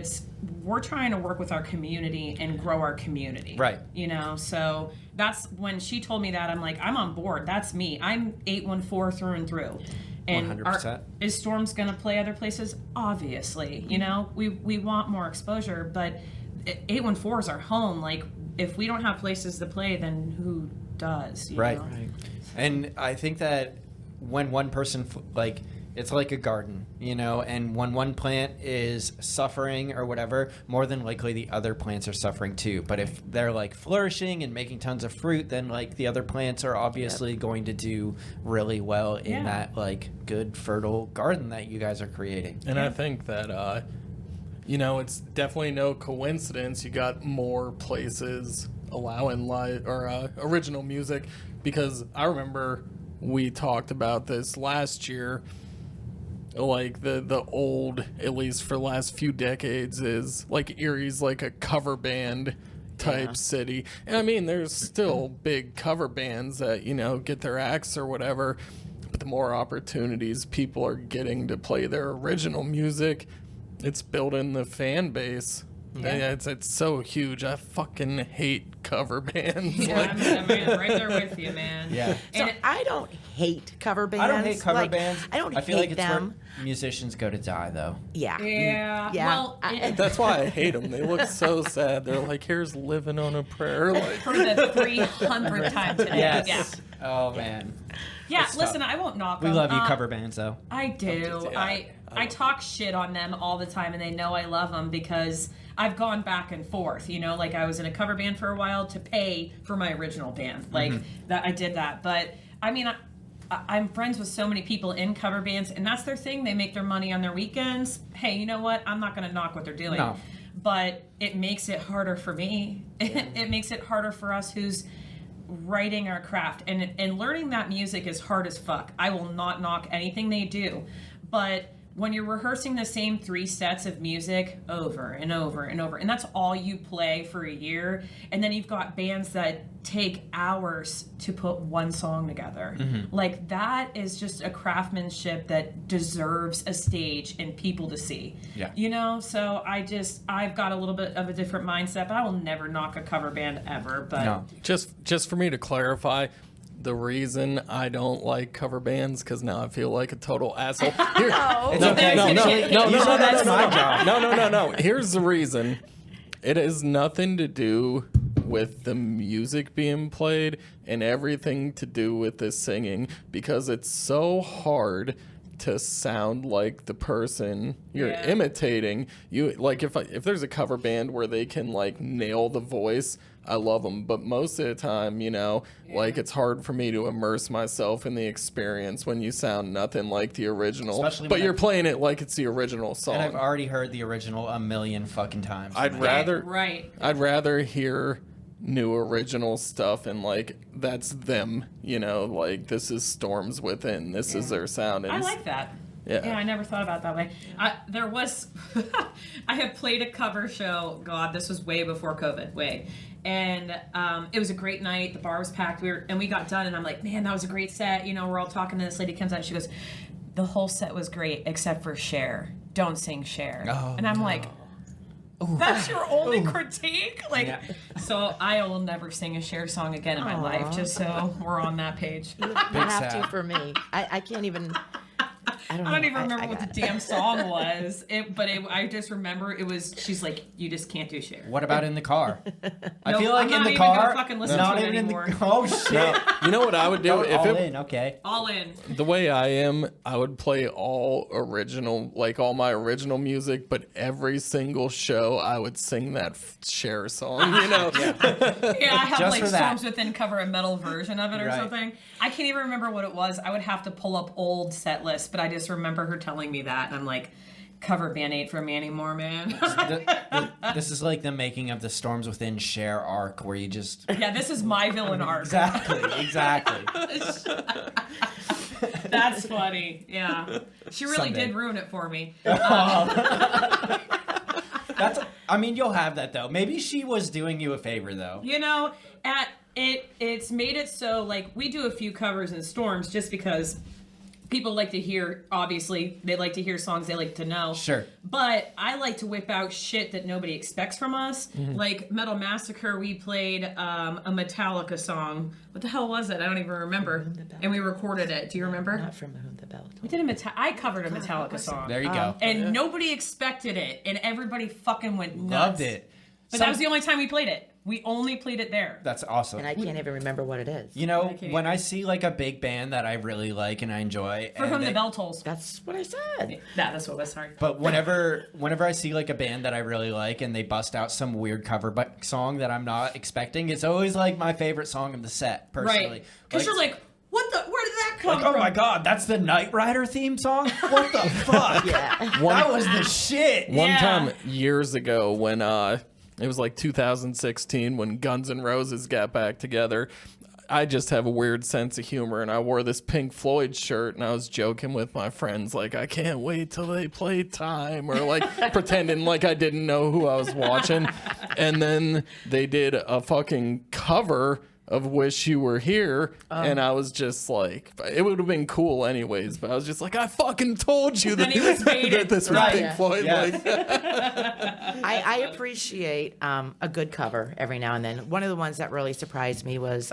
Speaker 4: we're trying to work with our community and grow our community.
Speaker 1: Right.
Speaker 4: You know, so that's when she told me that, I'm like, I'm on board. That's me. I'm 814 through and through. And
Speaker 1: 100%.
Speaker 4: Is Storm's going to play other places? Obviously. You know, we want more exposure, but 814 is our home. Like, if we don't have places to play, then who does? You know?
Speaker 1: Right. And I think that when one person, like, it's like a garden, you know, and when one plant is suffering or whatever, more than likely the other plants are suffering too. But if they're like flourishing and making tons of fruit, then like the other plants are obviously going to do really well in that like good fertile garden that you guys are creating.
Speaker 3: And I think that, you know, it's definitely no coincidence you got more places allowing live or original music, because I remember we talked about this last year. Like the old, at least for the last few decades, is like Eerie's like a cover band type city. And I mean, there's still big cover bands that, you know, get their acts or whatever, but the more opportunities people are getting to play their original music, it's building the fan base. Yeah. It's so huge. I fucking hate cover bands.
Speaker 4: Yeah, I'm right there with you, man.
Speaker 1: Yeah.
Speaker 2: So I don't hate cover bands.
Speaker 1: I don't hate cover bands.
Speaker 2: I
Speaker 1: feel like
Speaker 2: hate
Speaker 1: it's
Speaker 2: them.
Speaker 1: where musicians go to die, though.
Speaker 2: Yeah.
Speaker 4: Yeah.
Speaker 2: Well,
Speaker 3: That's why I hate them. They look so sad. They're like, here's living on a prayer. Like,
Speaker 4: for the 300th time today.
Speaker 1: Yes.
Speaker 4: Yeah.
Speaker 1: Oh man.
Speaker 4: Yeah,
Speaker 1: It's
Speaker 4: listen,
Speaker 1: tough.
Speaker 4: I won't knock
Speaker 1: We
Speaker 4: them.
Speaker 1: love you, cover bands, though.
Speaker 4: I do. I talk shit on them all the time, and they know I love them because I've gone back and forth. You know, like I was in a cover band for a while to pay for my original band. Like that, I did that. But I mean, I'm friends with so many people in cover bands, and that's their thing. They make their money on their weekends. Hey, you know what? I'm not going to knock what they're doing.
Speaker 1: No.
Speaker 4: But it makes it harder for me. It makes it harder for us who's writing our craft, and learning that music is hard as fuck. I will not knock anything they do, but when you're rehearsing the same 3 sets of music over and over and over, and that's all you play for a year, and then you've got bands that take hours to put one song together, like that is just a craftsmanship that deserves a stage and people to see.
Speaker 1: Yeah.
Speaker 4: You know, so I've got a little bit of a different mindset, but I will never knock a cover band ever. But
Speaker 1: No.
Speaker 3: just for me to clarify, the reason I don't like cover bands, because now I feel like a total asshole. Here,
Speaker 1: It's okay.
Speaker 3: No. Here's the reason. It has nothing to do with the music being played and everything to do with the singing, because it's so hard to sound like the person you're imitating. You like if there's a cover band where they can like nail the voice, I love them. But most of the time, you know, like it's hard for me to immerse myself in the experience when you sound nothing like the original.
Speaker 1: Especially
Speaker 3: but
Speaker 1: when
Speaker 3: you're playing it like it's the original song.
Speaker 1: And I've already heard the original a million fucking times.
Speaker 3: I'd rather
Speaker 4: right.
Speaker 3: I'd rather hear new original stuff and like that's them, you know, like this is Storms Within, this is their sound. And
Speaker 4: I like that. Yeah, I never thought about it that way. There was, I have played a cover show. God, this was way before COVID, and it was a great night. The bar was packed. We got done, and I'm like, man, that was a great set. You know, we're all talking, and this lady comes out, and she goes, the whole set was great except for Cher. Don't sing Cher.
Speaker 1: Oh,
Speaker 4: and I'm
Speaker 1: no.
Speaker 4: like, that's your only critique? Like, so I will never sing a Cher song again in my life, just so we're on that page.
Speaker 2: You have
Speaker 1: sad.
Speaker 2: to for me. I can't even. I don't
Speaker 4: I don't
Speaker 2: know.
Speaker 4: even remember
Speaker 2: I
Speaker 4: what the
Speaker 2: got it.
Speaker 4: damn song was. I just remember it was. She's like, you just can't do Cher.
Speaker 1: What about in the car? I
Speaker 4: Nope,
Speaker 1: feel like
Speaker 4: I'm
Speaker 1: in
Speaker 4: not
Speaker 1: the
Speaker 4: even gonna
Speaker 1: car.
Speaker 4: fucking listen
Speaker 1: not
Speaker 4: to it
Speaker 1: even in
Speaker 4: anymore.
Speaker 1: the. Oh shit!
Speaker 3: You know what I would do
Speaker 1: All
Speaker 3: if it
Speaker 1: in. Okay.
Speaker 4: All in.
Speaker 3: the way I am, I would play all original, like all my original music, but every single show I would sing that Cher song, you know?
Speaker 4: Yeah, I have
Speaker 1: Just
Speaker 4: like
Speaker 1: for that.
Speaker 4: Storms Within cover a metal version of it or
Speaker 1: Right.
Speaker 4: something. I can't even remember what it was. I would have to pull up old set lists, but I just remember her telling me that, and I'm like, cover band ain't for me anymore, man.
Speaker 1: This is like the making of the Storms Within Cher arc, where you just
Speaker 4: Yeah, this is my villain arc.
Speaker 1: exactly.
Speaker 4: That's funny. Yeah, she really
Speaker 1: Someday.
Speaker 4: did ruin it for me.
Speaker 1: That's. I mean, you'll have that though. Maybe she was doing you a favor though.
Speaker 4: You know, it's made it so like we do a few covers in Storms just because people like to hear, obviously they like to hear songs they like to know.
Speaker 1: Sure.
Speaker 4: But I like to whip out shit that nobody expects from us. Like Metal Massacre, we played a Metallica song. What the hell was it? I don't even remember. And we recorded it. Do you remember?
Speaker 2: Not from Whom the Bell
Speaker 4: We did I covered a Metallica song.
Speaker 1: There you go.
Speaker 4: And nobody expected it, and everybody fucking went nuts.
Speaker 1: Loved it.
Speaker 4: But that was the only time we played it. We only played it there.
Speaker 1: That's awesome.
Speaker 2: And I can't even remember what it is.
Speaker 1: You know,
Speaker 4: can't
Speaker 1: when
Speaker 4: either.
Speaker 1: I see like a big band that I really like and I enjoy,
Speaker 4: For
Speaker 1: and
Speaker 4: Whom the
Speaker 1: they-
Speaker 4: Bell Tolls.
Speaker 2: That's what I said.
Speaker 4: That's what it was. Sorry.
Speaker 1: But whenever I see like a band that I really like and they bust out some weird cover song that I'm not expecting, it's always like my favorite song of the set, personally.
Speaker 4: Right. Because you're like, what the? Where did that come
Speaker 1: like,
Speaker 4: from?
Speaker 1: oh my god, that's the Knight Rider theme song? What the fuck?
Speaker 2: Yeah.
Speaker 1: That was the shit.
Speaker 3: One
Speaker 4: Yeah.
Speaker 3: time years ago when it was like 2016 when Guns N' Roses got back together, I just have a weird sense of humor, and I wore this Pink Floyd shirt, and I was joking with my friends like, I can't wait till they play Time, or like pretending like I didn't know who I was watching. And then they did a fucking cover of Wish You Were Here, and I was just like, it would have been cool anyways, but I was just like, I fucking told you that,
Speaker 4: And he was baited.
Speaker 3: that this was
Speaker 1: Right.
Speaker 3: Pink
Speaker 2: Yeah.
Speaker 3: Floyd.
Speaker 1: Yeah.
Speaker 3: Like,
Speaker 2: I appreciate a good cover every now and then. One of the ones that really surprised me was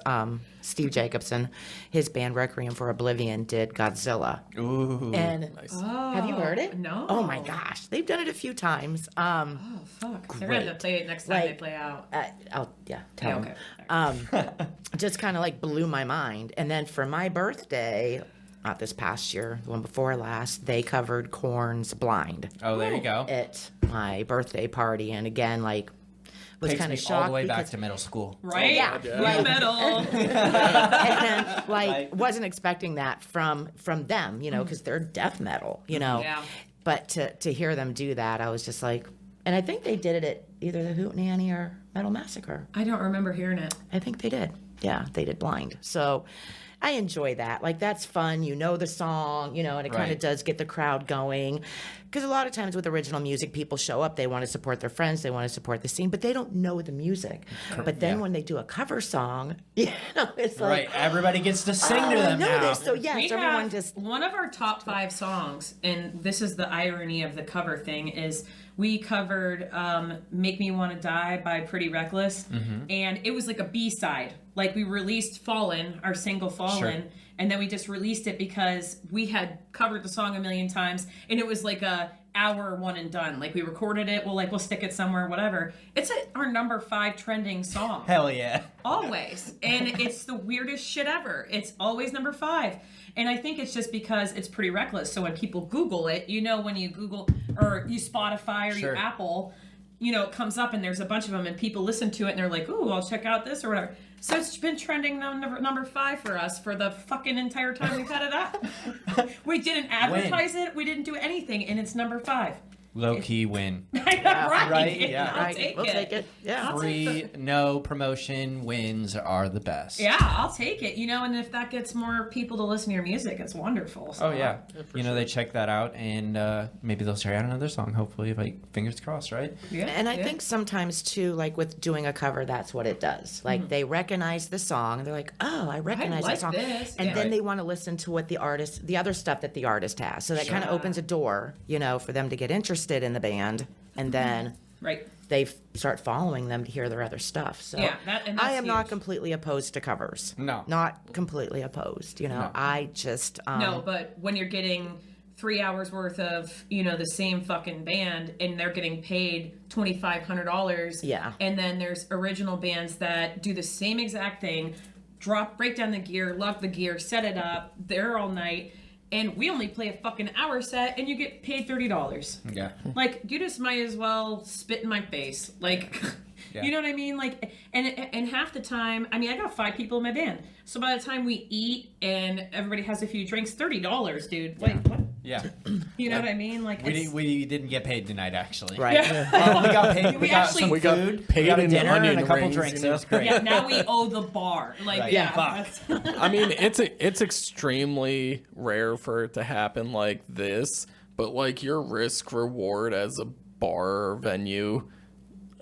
Speaker 2: Steve Jacobson. His band Requiem for Oblivion did Godzilla.
Speaker 1: Ooh.
Speaker 2: And have you heard it?
Speaker 4: no.
Speaker 2: Oh my gosh, they've done it a few times.
Speaker 4: Oh fuck! They're gonna have to
Speaker 2: Great.
Speaker 4: play it next time they
Speaker 2: Like,
Speaker 4: play out.
Speaker 2: I'll tell
Speaker 4: Yeah,
Speaker 2: them.
Speaker 4: okay.
Speaker 2: Just kind of like blew my mind. And then for my birthday, not this past year, the one before last, they covered Korn's Blind
Speaker 1: Oh, there you go.
Speaker 2: at my birthday party. And again, like, was
Speaker 1: Takes
Speaker 2: kind
Speaker 1: me
Speaker 2: of shocked
Speaker 1: all the way back
Speaker 2: because
Speaker 1: to middle school.
Speaker 4: Right?
Speaker 2: yeah,
Speaker 4: New metal.
Speaker 2: and like
Speaker 1: Right.
Speaker 2: wasn't expecting that from them, you know, because they're death metal, you know.
Speaker 4: Yeah.
Speaker 2: But to hear them do that, I was just like, and I think they did it at either the Hootenanny or Metal Massacre.
Speaker 4: I don't remember hearing it.
Speaker 2: I think they did. Yeah, they did Blind. So I enjoy that. Like, that's fun. You know the song, you know, and it kind of
Speaker 1: Right.
Speaker 2: does get the crowd going. Because a lot of times with original music, people show up, they want to support their friends, they want to support the scene, but they don't know the music. But then
Speaker 1: Yeah.
Speaker 2: when they do a cover song, you know, it's like,
Speaker 1: Right. Everybody gets to sing to
Speaker 2: I
Speaker 1: them
Speaker 2: know
Speaker 1: now.
Speaker 2: this. So yeah,
Speaker 4: We
Speaker 2: so everyone
Speaker 4: have
Speaker 2: just
Speaker 4: one of our top 5 songs, and this is the irony of the cover thing, is we covered Make Me Want to Die by Pretty Reckless, and it was like a B-side. Like, we released Fallen, our single Fallen,
Speaker 1: Sure.
Speaker 4: and then we just released it because we had covered the song a million times, and it was like a hour one and done. Like, we recorded it, we'll stick it somewhere, whatever. It's our number 5 trending song.
Speaker 1: Hell yeah.
Speaker 4: Always. And it's the weirdest shit ever. It's always number 5. And I think it's just because it's Pretty Reckless. So when people Google it, you know, when you Google or you Spotify or
Speaker 1: Sure.
Speaker 4: you Apple, you know, it comes up and there's a bunch of them and people listen to it and they're like, ooh, I'll check out this or whatever. So it's been trending number 5 for us for the fucking entire time we've had it up. We didn't advertise it. We didn't do anything. And it's number 5.
Speaker 1: low key win.
Speaker 4: Right?
Speaker 1: Yeah.
Speaker 4: I'll take
Speaker 2: we'll
Speaker 4: it.
Speaker 2: take it. Yeah.
Speaker 1: Free, no promotion wins are the best.
Speaker 4: Yeah, I'll take it. And if that gets more people to listen to your music, it's wonderful. So.
Speaker 1: Oh yeah, they check that out, and maybe they'll try out another song. Hopefully, fingers crossed, right?
Speaker 4: Yeah.
Speaker 2: And I think sometimes too, like with doing a cover, that's what it does. Like they recognize the song, and they're like, "Oh, I recognize
Speaker 4: like
Speaker 2: that song,"
Speaker 4: this.
Speaker 2: and
Speaker 4: Yeah.
Speaker 2: then they want to listen to what the other stuff that the artist has. So that kind of opens a door, for them to get interested in the band, and then
Speaker 4: Right.
Speaker 2: they start following them to hear their other stuff. So
Speaker 4: Yeah, and that's
Speaker 2: I am not
Speaker 4: huge.
Speaker 2: completely opposed to covers.
Speaker 1: No.
Speaker 2: Not completely opposed. I just
Speaker 4: No, but when you're getting 3 hours worth of the same fucking band and they're getting paid $2,500,
Speaker 2: Yeah.
Speaker 4: and then there's original bands that do the same exact thing, break down the gear, lug the gear, set it up, they're all night, and we only play a fucking hour set and you get paid $30.
Speaker 1: Yeah.
Speaker 4: Like, you just might as well spit in my face. Like,
Speaker 1: Yeah.
Speaker 4: you know what I mean? Like, and half the time, I got 5 people in my band. So by the time we eat and everybody has a few drinks, $30, dude. Like, what?
Speaker 1: Yeah.
Speaker 4: You know what I mean? Like,
Speaker 1: We didn't get paid tonight, actually.
Speaker 2: right.
Speaker 1: We got paid. We got
Speaker 4: actually-
Speaker 1: some
Speaker 3: We got
Speaker 1: food.
Speaker 3: paid
Speaker 1: we got a
Speaker 3: in
Speaker 1: dinner
Speaker 3: onion
Speaker 1: and a couple
Speaker 3: rings,
Speaker 1: drinks. It was great.
Speaker 4: yeah, now we owe the bar. Like,
Speaker 1: Right.
Speaker 4: yeah.
Speaker 1: Fuck.
Speaker 4: that's-
Speaker 3: I mean, it's extremely rare for it to happen like this, but like your risk reward as a bar or venue,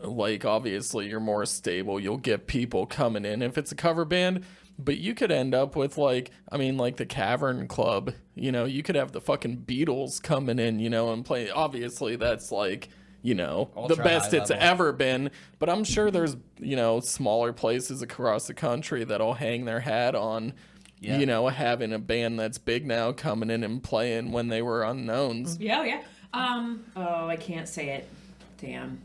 Speaker 3: like obviously you're more stable. You'll get people coming in if it's a cover band, but you could end up with like the Cavern Club, you could have the fucking Beatles coming in, and play. Obviously that's like, the
Speaker 1: Ultra
Speaker 3: best
Speaker 1: high
Speaker 3: it's
Speaker 1: level.
Speaker 3: ever been, but I'm sure there's, smaller places across the country that'll hang their hat on,
Speaker 1: Yeah.
Speaker 3: having a band that's big now coming in and playing when they were unknowns.
Speaker 4: Yeah, yeah. Oh, I can't say it. Damn.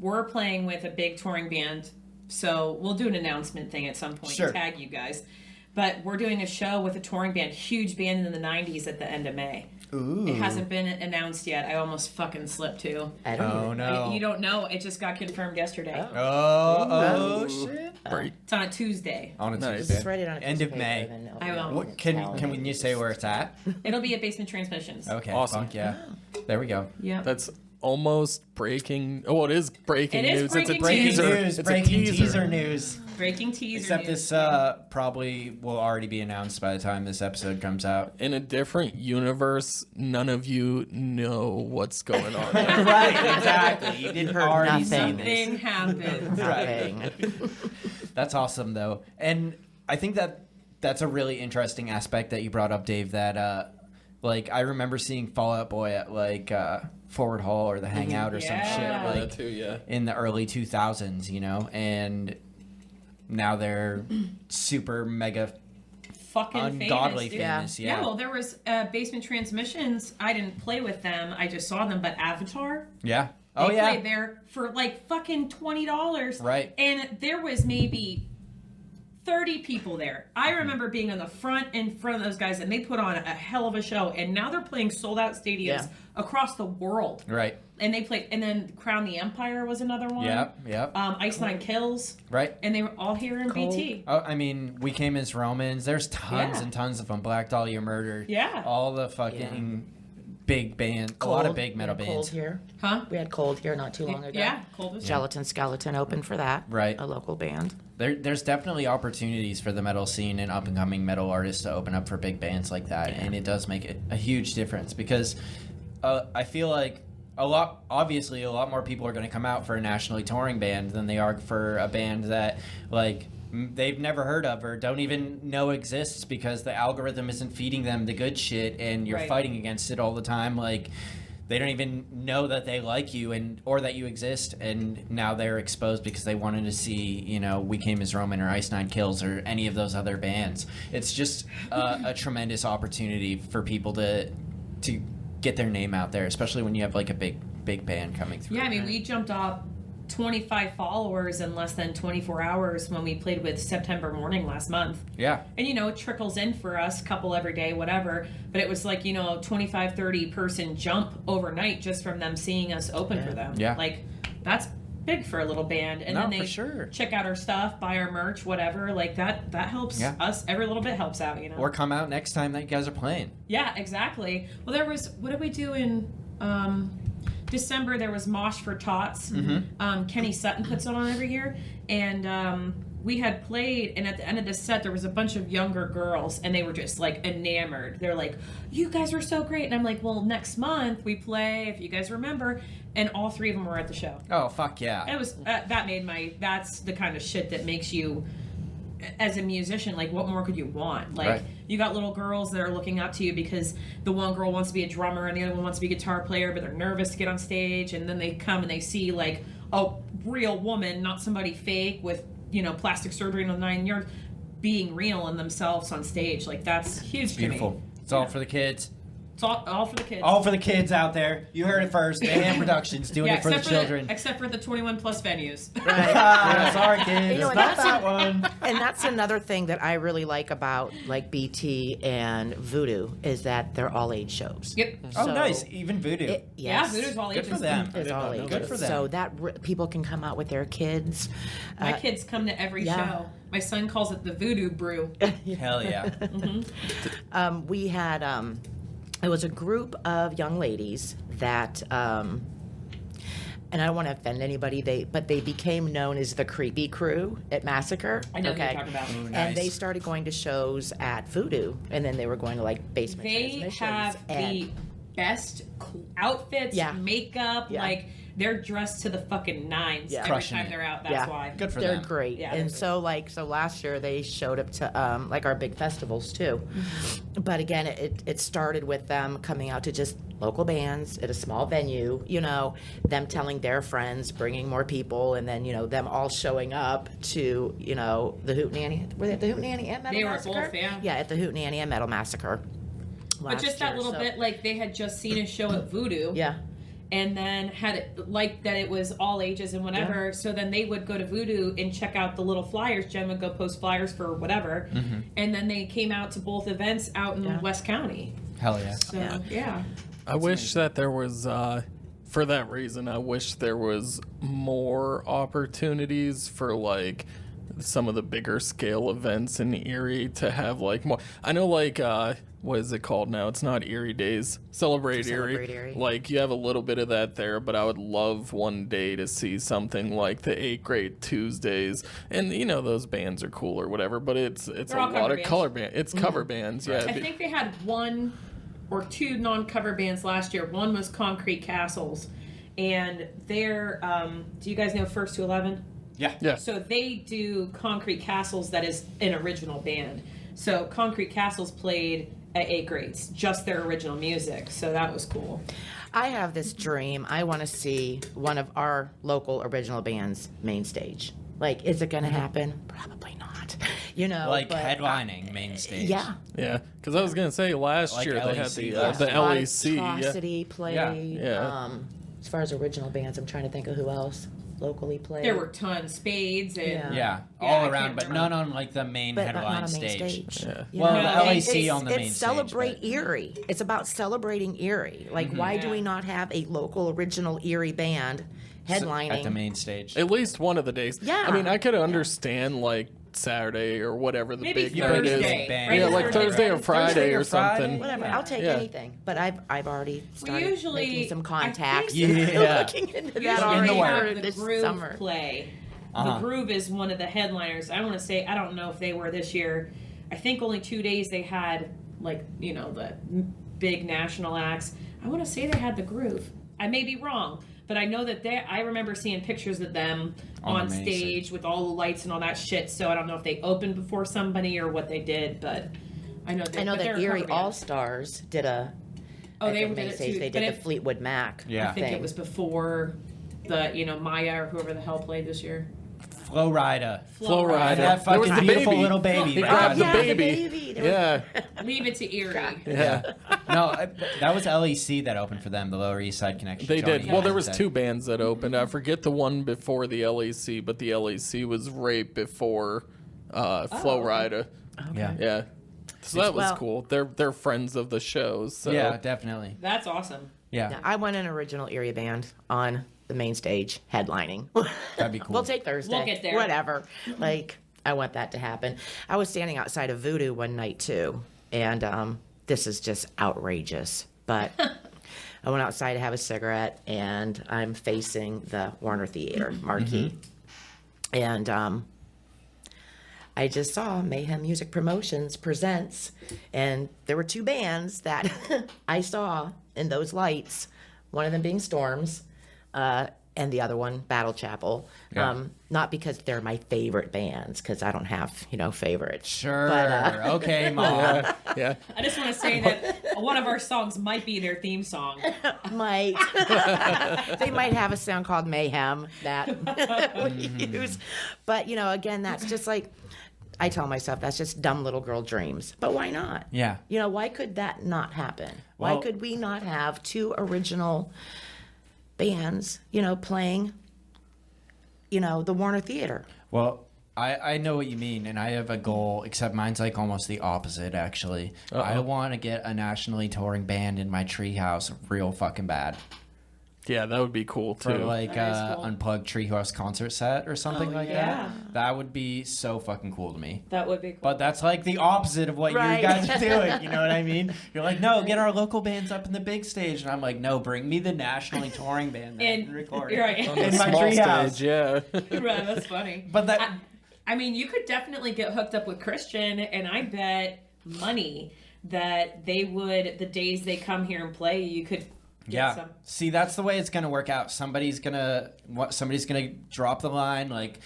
Speaker 4: We're playing with a big touring band, so we'll do an announcement thing at some point
Speaker 1: Sure.
Speaker 4: and tag you guys. But we're doing a show with a touring band, huge band in the 90s at the end of May.
Speaker 1: Ooh.
Speaker 4: It hasn't been announced yet. I almost fucking slipped too.
Speaker 2: I don't
Speaker 1: Oh no.
Speaker 4: You don't know. It just got confirmed yesterday.
Speaker 1: Oh shit.
Speaker 3: Right.
Speaker 4: It's on a Tuesday.
Speaker 1: On a
Speaker 3: Nice.
Speaker 1: Tuesday.
Speaker 2: Just write it on a
Speaker 1: End
Speaker 2: piece
Speaker 1: of
Speaker 2: paper
Speaker 1: May.
Speaker 2: and then
Speaker 4: I will.
Speaker 1: What, can you say where it's at?
Speaker 4: It'll be at Basement Transmissions.
Speaker 1: Okay.
Speaker 3: Awesome.
Speaker 1: Fuck yeah. There we go.
Speaker 4: Yeah.
Speaker 3: That's almost breaking. Oh, it is breaking
Speaker 4: It is
Speaker 3: news.
Speaker 4: breaking
Speaker 3: it's a
Speaker 1: Breaking
Speaker 3: teaser.
Speaker 1: news.
Speaker 3: It's
Speaker 1: Breaking
Speaker 3: a teaser.
Speaker 1: teaser news.
Speaker 4: Breaking teaser
Speaker 1: Except
Speaker 4: news.
Speaker 1: this probably will already be announced by the time this episode comes out.
Speaker 3: In a different universe, none of you know what's going on.
Speaker 1: Right, exactly. You didn't
Speaker 2: heard
Speaker 1: already see
Speaker 2: nothing.
Speaker 1: this.
Speaker 4: Something happened.
Speaker 2: Nothing.
Speaker 1: That's awesome, though. And I think that's a really interesting aspect that you brought up, Dave, that, I remember seeing Fall Out Boy at, Forward Hall or the Hangout or some
Speaker 4: Yeah.
Speaker 1: shit,
Speaker 3: That too, yeah.
Speaker 1: in the early 2000s, and now they're super mega
Speaker 4: Fucking
Speaker 1: ungodly
Speaker 4: famous, dude.
Speaker 1: famous.
Speaker 4: Yeah,
Speaker 1: Yeah.
Speaker 4: well, there was Basement Transmissions. I didn't play with them. I just saw them. But Avatar,
Speaker 1: Yeah.
Speaker 4: they
Speaker 1: Oh, yeah.
Speaker 4: played there for like fucking $20.
Speaker 1: Right.
Speaker 4: And there was maybe 30 people there. I remember being on the front in front of those guys, and they put on a hell of a show. And now they're playing sold out stadiums
Speaker 2: Yeah.
Speaker 4: across the world.
Speaker 1: Right.
Speaker 4: And they played, and then Crown the Empire was another one.
Speaker 1: Yep.
Speaker 4: Ice Nine Kills,
Speaker 1: Right.
Speaker 4: and they were all here in BT.
Speaker 1: Oh, I mean, We Came as Romans. There's tons
Speaker 4: Yeah.
Speaker 1: and tons of them. Black Dahlia Murder.
Speaker 4: Yeah.
Speaker 1: All the fucking big band. A lot of big metal
Speaker 2: We had
Speaker 1: bands.
Speaker 2: Cold here.
Speaker 4: Huh?
Speaker 2: We had Cold here not too long ago.
Speaker 4: Yeah, Cold was
Speaker 2: Gelatin Skeleton opened for that.
Speaker 1: Right.
Speaker 2: A local band.
Speaker 1: There's definitely opportunities for the metal scene and up and coming metal artists to open up for big bands like that, and it does make it a huge difference because I feel like a lot more people are going to come out for a nationally touring band than they are for a band that they've never heard of or don't even know exists because the algorithm isn't feeding them the good shit and you're
Speaker 4: Right.
Speaker 1: fighting against it all the time. They don't even know that they like you or that you exist, and now they're exposed because they wanted to see, We Came as Roman or Ice Nine Kills or any of those other bands. It's just a tremendous opportunity for people to get their name out there, especially when you have a big band coming through.
Speaker 4: Yeah, I mean, we jumped up 25 followers in less than 24 hours when we played with September Morning last month.
Speaker 1: Yeah.
Speaker 4: And, it trickles in for us, couple every day, whatever. But it was 25, 30 person jump overnight just from them seeing us open for them.
Speaker 1: Yeah.
Speaker 4: That's big for a little band. And
Speaker 1: No,
Speaker 4: then they
Speaker 1: for sure.
Speaker 4: check out our stuff, buy our merch, whatever. That helps
Speaker 1: Yeah.
Speaker 4: us. Every little bit helps out,
Speaker 1: Or come out next time that you guys are playing.
Speaker 4: Yeah, exactly. Well, what did we do in December there was Mosh for Tots. Kenny Sutton puts it on every year, and we had played, and at the end of the set there was a bunch of younger girls, and they were just like enamored. They're like, "You guys were so great," and I'm like, "Well, next month we play, if you guys remember," and all three of them were at the show.
Speaker 1: Oh, fuck yeah.
Speaker 4: It was that's the kind of shit that makes you, as a musician, like, what more could you want? Like,
Speaker 1: Right.
Speaker 4: you got little girls that are looking up to you because the one girl wants to be a drummer and the other one wants to be a guitar player, but they're nervous to get on stage, and then they come and they see like a real woman, not somebody fake with, you know, plastic surgery and the 9 yards, being real in themselves on stage. Like, that's huge to me.
Speaker 1: Beautiful. It's all for the kids.
Speaker 4: It's all for the kids.
Speaker 1: All for the kids out there. You heard it first. Mayhem Productions doing it for the children.
Speaker 4: Except for the 21 plus venues.
Speaker 1: Sorry, kids.
Speaker 2: You know,
Speaker 1: It's not that one.
Speaker 2: And that's another thing that I really like about like BT and Voodoo is that they're all age shows.
Speaker 4: Yep.
Speaker 1: Oh,
Speaker 2: So
Speaker 1: nice. Even Voodoo.
Speaker 2: Yes.
Speaker 4: Yeah, Voodoo's all
Speaker 1: Good
Speaker 4: ages.
Speaker 1: for them.
Speaker 2: It's all ages.
Speaker 1: Good for them.
Speaker 2: So that people can come out with their kids.
Speaker 4: My kids come to every
Speaker 2: yeah.
Speaker 4: show. My son calls it the Voodoo Brew.
Speaker 1: Hell yeah.
Speaker 2: We had it was a group of young ladies that and I don't want to offend anybody, but they became known as the Creepy Crew at Massacre.
Speaker 4: I know who you're talking about.
Speaker 1: Ooh, nice.
Speaker 2: And they started going to shows at Voodoo, and then they were going to like basement
Speaker 4: They
Speaker 2: transmissions.
Speaker 4: have
Speaker 2: and
Speaker 4: the best outfits,
Speaker 2: Yeah.
Speaker 4: makeup,
Speaker 2: Yeah.
Speaker 4: like they're dressed to the fucking nines
Speaker 2: Yeah.
Speaker 4: every
Speaker 1: Crushing
Speaker 4: time
Speaker 1: it.
Speaker 4: they're out. That's
Speaker 2: Yeah.
Speaker 4: why.
Speaker 1: Good for
Speaker 2: they're
Speaker 1: them.
Speaker 2: great.
Speaker 4: Yeah,
Speaker 2: And
Speaker 4: they're
Speaker 2: so last year they showed up to like our big festivals too. But again, it started with them coming out to just local bands at a small venue, you know, them telling their friends, bringing more people, and then, you know, them all showing up to, you know, the Hootenanny. Were they at the Hootenanny and Metal
Speaker 4: They were at
Speaker 2: Massacre?
Speaker 4: both, yeah.
Speaker 2: Yeah, at the Hootenanny and Metal Massacre.
Speaker 4: But just that little bit, like they had just seen a show at Voodoo.
Speaker 2: Yeah.
Speaker 4: And then had it like that it was all ages and whatever.
Speaker 2: Yeah.
Speaker 4: So then they would go to Voodoo and check out the little flyers. Jen would go post flyers for whatever. And then they came out to both events out in
Speaker 2: Yeah.
Speaker 4: West County.
Speaker 1: Hell yeah.
Speaker 4: So yeah.
Speaker 3: I wish that there was, for that reason, I wish there was more opportunities for like some of the bigger scale events in Eerie to have like more. I know, like, what is it called now? It's not Eerie Days. Celebrate Eerie. Like, you have a little bit of that there, but I would love one day to see something like the 8th grade Tuesdays. And, you know, those bands are cool or whatever, but it's a
Speaker 4: all
Speaker 3: lot
Speaker 4: cover
Speaker 3: of
Speaker 4: bands.
Speaker 3: color band. It's cover bands, yeah.
Speaker 4: I think they had one or two non-cover bands last year. One was Concrete Castles, and they're do you guys know First to 11?
Speaker 3: Yeah.
Speaker 4: So they do Concrete Castles, that is an original band. So Concrete Castles played at 8th grades, just their original music. So that was cool.
Speaker 2: I have this dream. I want to see one of our local original bands main stage. Like, is it going to happen? Probably not. You know,
Speaker 1: Like
Speaker 2: but,
Speaker 1: headlining main stage.
Speaker 2: Yeah.
Speaker 3: Yeah, because I was gonna say last
Speaker 1: Like
Speaker 3: year they had
Speaker 1: LEC.
Speaker 3: the
Speaker 2: A lot of
Speaker 3: LEC. Yeah.
Speaker 2: Atrocity played.
Speaker 3: Yeah.
Speaker 2: As far as original bands, I'm trying to think of who else locally played.
Speaker 4: There were tons, Spades and
Speaker 2: Yeah.
Speaker 1: Yeah,
Speaker 4: I
Speaker 1: all
Speaker 4: can't
Speaker 1: around, but
Speaker 4: remember.
Speaker 1: none on like the main
Speaker 2: but
Speaker 1: headline
Speaker 2: not on main
Speaker 1: stage.
Speaker 2: stage.
Speaker 3: Yeah.
Speaker 2: You
Speaker 1: Well,
Speaker 2: know?
Speaker 1: the
Speaker 2: And
Speaker 1: LAC
Speaker 2: it's-
Speaker 1: on the main
Speaker 2: it's
Speaker 1: stage,
Speaker 2: celebrate
Speaker 1: but-
Speaker 2: Eerie. It's about celebrating Eerie. Like, why do
Speaker 4: Yeah.
Speaker 2: we not have a local original Eerie band headlining?
Speaker 1: At the main stage.
Speaker 3: At least one of the days.
Speaker 2: Yeah.
Speaker 3: I mean, I could understand like Saturday or whatever the
Speaker 4: maybe
Speaker 3: big night
Speaker 4: Thursday.
Speaker 3: is.
Speaker 1: Right?
Speaker 3: Yeah, like Thursday or Friday
Speaker 1: Thursday or
Speaker 3: or something.
Speaker 1: Friday?
Speaker 2: Whatever,
Speaker 1: Yeah.
Speaker 2: I'll take
Speaker 3: Yeah.
Speaker 2: anything. But I've already started
Speaker 4: usually-
Speaker 2: making some
Speaker 4: I
Speaker 2: contacts.
Speaker 4: think-
Speaker 1: Yeah.
Speaker 2: looking into that
Speaker 4: Usually
Speaker 1: in the
Speaker 4: they
Speaker 2: already
Speaker 1: work.
Speaker 4: have
Speaker 2: this
Speaker 4: the Groove
Speaker 2: summer.
Speaker 4: play.
Speaker 1: Uh-huh.
Speaker 4: The Groove is one of the headliners. I want to say, I don't know if they were this year. I think only 2 days they had, like, you know, the big national acts. I want to say they had the Groove. I may be wrong, but I know that I remember seeing pictures of them
Speaker 1: On
Speaker 4: on
Speaker 1: the main
Speaker 4: stage with all the lights and all that shit. So I don't know if they opened before somebody or what they did, but I know
Speaker 2: I know
Speaker 4: but they're
Speaker 2: that
Speaker 4: a
Speaker 2: Eerie
Speaker 4: cover band.
Speaker 2: All Stars did a.
Speaker 4: Oh,
Speaker 2: at
Speaker 4: they
Speaker 2: the
Speaker 4: did
Speaker 2: main
Speaker 4: it
Speaker 2: stage.
Speaker 4: too,
Speaker 2: They
Speaker 4: but
Speaker 2: did the
Speaker 4: it-
Speaker 2: Fleetwood Mac.
Speaker 1: Yeah.
Speaker 4: I think
Speaker 2: thing.
Speaker 4: it was before the, you know, Maya or whoever the hell played this year.
Speaker 1: Flow Rida.
Speaker 3: Flow Rider.
Speaker 1: That
Speaker 3: There was
Speaker 1: fucking
Speaker 3: the
Speaker 1: beautiful
Speaker 3: baby.
Speaker 1: little baby.
Speaker 3: He
Speaker 1: that
Speaker 3: grabbed
Speaker 1: got
Speaker 3: the
Speaker 1: me.
Speaker 2: yeah,
Speaker 3: baby.
Speaker 2: the baby. There was-
Speaker 3: Yeah.
Speaker 4: Leave it to Eerie.
Speaker 3: Yeah.
Speaker 1: No, that was LEC that opened for them, the Lower East Side Connection.
Speaker 3: They did.
Speaker 1: Johnny
Speaker 3: Well, there was
Speaker 1: said.
Speaker 3: 2 bands that opened. I forget the one before the LEC, but the LEC was right before Flow Rider.
Speaker 1: Yeah.
Speaker 3: Yeah. So that was
Speaker 2: Well-
Speaker 3: cool. They're friends of the shows. So.
Speaker 1: Yeah, definitely.
Speaker 4: That's awesome.
Speaker 1: Yeah,
Speaker 2: Yeah, I want an original Eerie band on the main stage headlining.
Speaker 1: that'd be cool.
Speaker 2: We'll take Thursday.
Speaker 4: We'll get there.
Speaker 2: Whatever. Like, I want that to happen. I was standing outside of Voodoo one night too, and this is just outrageous. But I went outside to have a cigarette, and I'm facing the Warner Theater marquee. And I just saw Mayhem Music Promotions presents, and there were 2 bands that I saw in those lights, one of them being Storms, and the other one, Battle Chapel.
Speaker 1: Yeah.
Speaker 2: Not because they're my favorite bands, because I don't have, favorites.
Speaker 1: Sure.
Speaker 2: But,
Speaker 1: Okay, Mom.
Speaker 3: Yeah.
Speaker 4: I just want to say that one of our songs might be their theme song.
Speaker 2: might. They might have a sound called Mayhem that we use. But, again, that's just like, I tell myself that's just dumb little girl dreams. But why not?
Speaker 1: Yeah.
Speaker 2: Why could that not happen?
Speaker 1: Well-
Speaker 2: Why could we not have 2 original bands, playing, the Warner Theater?
Speaker 1: Well, I know what you mean, and I have a goal, except mine's like almost the opposite, actually.
Speaker 3: Uh-oh.
Speaker 1: I want to get a nationally touring band in my treehouse real fucking bad.
Speaker 3: Yeah, that would be cool too.
Speaker 1: For like
Speaker 4: That is cool.
Speaker 1: unplugged treehouse concert set or something like
Speaker 4: yeah.
Speaker 1: that. That would be so fucking cool to me.
Speaker 4: That would be cool.
Speaker 1: But that's like the opposite of what
Speaker 2: Right.
Speaker 1: you guys are doing. You know what I mean? You're like, no, get our local bands up in the big stage. And I'm like, no, bring me the nationally touring band that I can record.
Speaker 4: You're right.
Speaker 3: On the
Speaker 1: in my
Speaker 3: small
Speaker 1: treehouse.
Speaker 3: stage, yeah.
Speaker 4: Right, that's funny.
Speaker 1: But that...
Speaker 4: I mean, you could definitely get hooked up with Christian, and I bet money that they would, the days they come here and play, you could get
Speaker 1: Yeah.
Speaker 4: some.
Speaker 1: See, that's the way it's going to work out. Somebody's going to drop the line, like,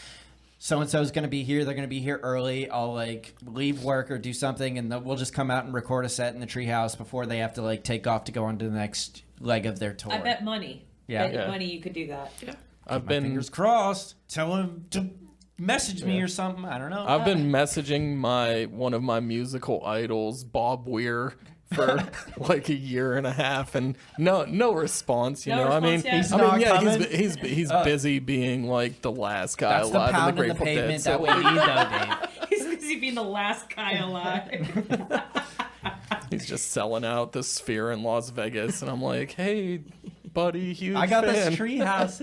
Speaker 1: so-and-so's going to be here. They're going to be here early. I'll, like, leave work or do something, and we'll just come out and record a set in the treehouse before they have to, like, take off to go on to the next leg of their tour.
Speaker 4: I bet money.
Speaker 1: Yeah.
Speaker 4: Bet
Speaker 3: Yeah.
Speaker 4: money you could do that.
Speaker 1: Yeah.
Speaker 3: I've
Speaker 1: My
Speaker 3: been
Speaker 1: fingers crossed. Tell him to message me or something. I don't know.
Speaker 3: I've been messaging one of my musical idols, Bob Weir, for like a year and a half, and no response. You
Speaker 4: No
Speaker 3: know, I mean,
Speaker 4: response yet?
Speaker 1: He's not coming?
Speaker 3: he's busy being like the last guy
Speaker 1: That's the
Speaker 3: alive in the
Speaker 1: pound in the
Speaker 3: Grateful Dead.
Speaker 1: pavement
Speaker 3: So
Speaker 1: that we need, though, Dave.
Speaker 4: He's busy being the last guy alive.
Speaker 3: he's just selling out the Sphere in Las Vegas, and I'm like, hey, buddy, huge
Speaker 1: I got
Speaker 3: fan.
Speaker 1: this treehouse.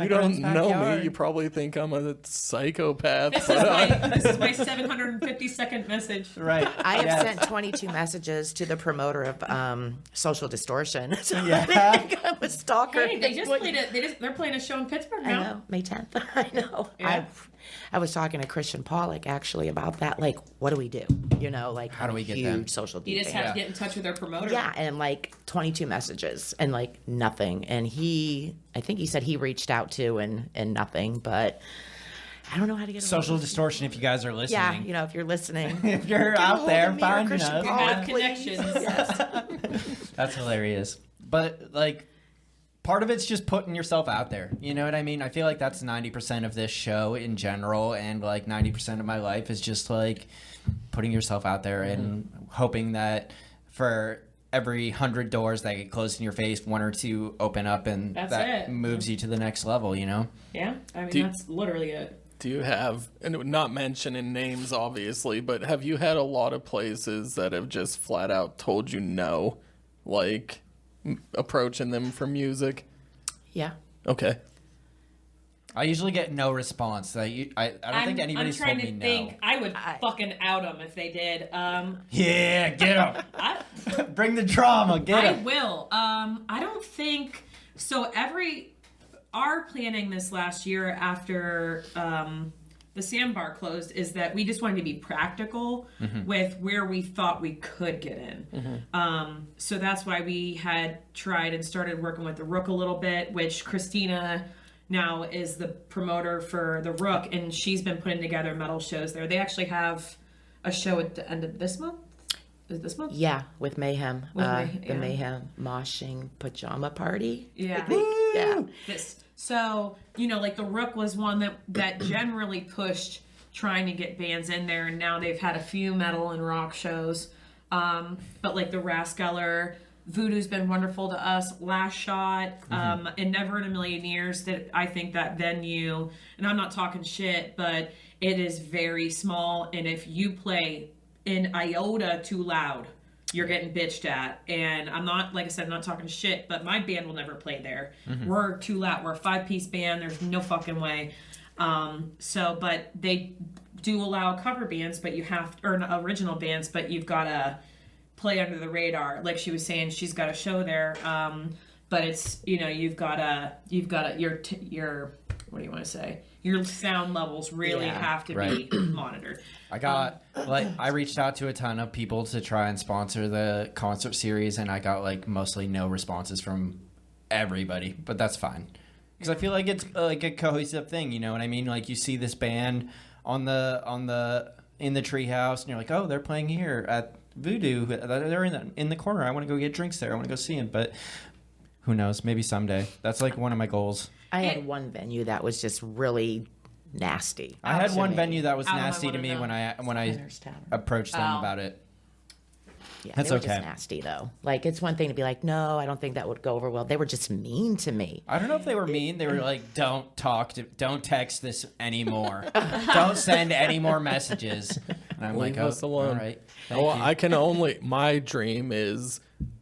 Speaker 3: You don't know me. You probably think I'm a psychopath.
Speaker 4: This is my 752nd message.
Speaker 1: Right.
Speaker 2: I have
Speaker 1: Yes.
Speaker 2: sent 22 messages to the promoter of Social Distortion. So
Speaker 1: Yeah.
Speaker 2: they think I'm a stalker.
Speaker 4: Hey, they just played it. They're playing a show in Pittsburgh
Speaker 2: I
Speaker 4: now.
Speaker 2: know, May 10th. I know.
Speaker 4: Yeah.
Speaker 2: I was talking to Christian Pollock actually about that. Like, what do we do? Like,
Speaker 1: How do we get
Speaker 2: huge
Speaker 1: them?
Speaker 2: social
Speaker 4: You just have
Speaker 1: Yeah.
Speaker 4: to get in touch with their promoter.
Speaker 2: Yeah, and like 22 messages and like nothing. And I think he said he reached out to and nothing, but I don't know how to get a hold
Speaker 1: Social
Speaker 2: of-
Speaker 1: distortion, if you guys are listening.
Speaker 2: Yeah, if you're listening.
Speaker 1: If you're
Speaker 2: Get a
Speaker 1: out
Speaker 2: hold
Speaker 1: there,
Speaker 2: of me or
Speaker 1: find
Speaker 2: Christian
Speaker 1: us.
Speaker 2: Pollock,
Speaker 4: Have
Speaker 2: please.
Speaker 4: connections.
Speaker 1: That's hilarious. But, like, part of it's just putting yourself out there. You know what I mean? I feel like that's 90% of this show in general, and, like, 90% of my life is just, like, putting yourself out there and hoping that for every 100 doors that get closed in your face, 1 or 2 open up, and
Speaker 4: That's
Speaker 1: that
Speaker 4: it.
Speaker 1: moves you to the next level, you know?
Speaker 4: Yeah, I mean,
Speaker 3: Do you-
Speaker 4: that's literally it.
Speaker 3: Do you have, and not mentioning names obviously, but have you had a lot of places that have just flat out told you no, like approaching them for music?
Speaker 2: Yeah.
Speaker 3: Okay.
Speaker 1: I usually get no response. I don't think anybody's
Speaker 4: I'm trying
Speaker 1: told me
Speaker 4: to think.
Speaker 1: no.
Speaker 4: I would fucking out them if they did.
Speaker 1: Yeah, get them.
Speaker 4: I
Speaker 1: Bring the drama. Get them.
Speaker 4: will. I don't think so. Our planning this last year after the sandbar closed is that we just wanted to be practical with where we thought we could get in. So that's why we had tried and started working with the Rook a little bit, which Christina now is the promoter for the Rook, and she's been putting together metal shows there. They actually have a show at the end of this month. Is it this month?
Speaker 2: Yeah, with Mayhem. The
Speaker 4: yeah.
Speaker 2: Mayhem moshing pajama party.
Speaker 4: Yeah.
Speaker 2: I think. Yeah.
Speaker 4: So, like the Rook was one that generally pushed trying to get bands in there, and now they've had a few metal and rock shows. But like the Raskeller, Voodoo's been wonderful to us. Last Shot, and Never in a Million Years, that I think that venue, and I'm not talking shit, but it is very small, and if you play an iota too loud, you're getting bitched at. And I'm not, like I said, I'm not talking shit, but my band will never play there. We're too loud. We're a 5-piece band. There's no fucking way. But they do allow cover bands, but you have, or original bands, but you've got to play under the radar. Like she was saying, she's got a show there, but it's, you know, you've got your what do you want to say? Your sound levels really have to be monitored.
Speaker 1: I reached out to a ton of people to try and sponsor the concert series, and I got like mostly no responses from everybody, but that's fine. Because I feel like it's like a cohesive thing, you know what I mean? Like you see this band in the treehouse, and you're like, oh, they're playing here at Voodoo. They're in the corner. I want to go get drinks there. I want to go see them. But who knows? Maybe someday. That's like one of my goals.
Speaker 2: I had one venue that was just really nasty.
Speaker 1: I had one venue that was nasty to me when I approached them about it.
Speaker 2: Yeah,
Speaker 1: that's
Speaker 2: they were
Speaker 1: okay.
Speaker 2: Just nasty though. Like it's one thing to be like, no, I don't think that would go over well. They were just mean to me.
Speaker 1: I don't know if they were mean. They were like, don't text this anymore. Don't send any more messages. And I'm
Speaker 3: Leave
Speaker 1: like,
Speaker 3: us alone.
Speaker 1: All right. Thank you.
Speaker 3: My dream is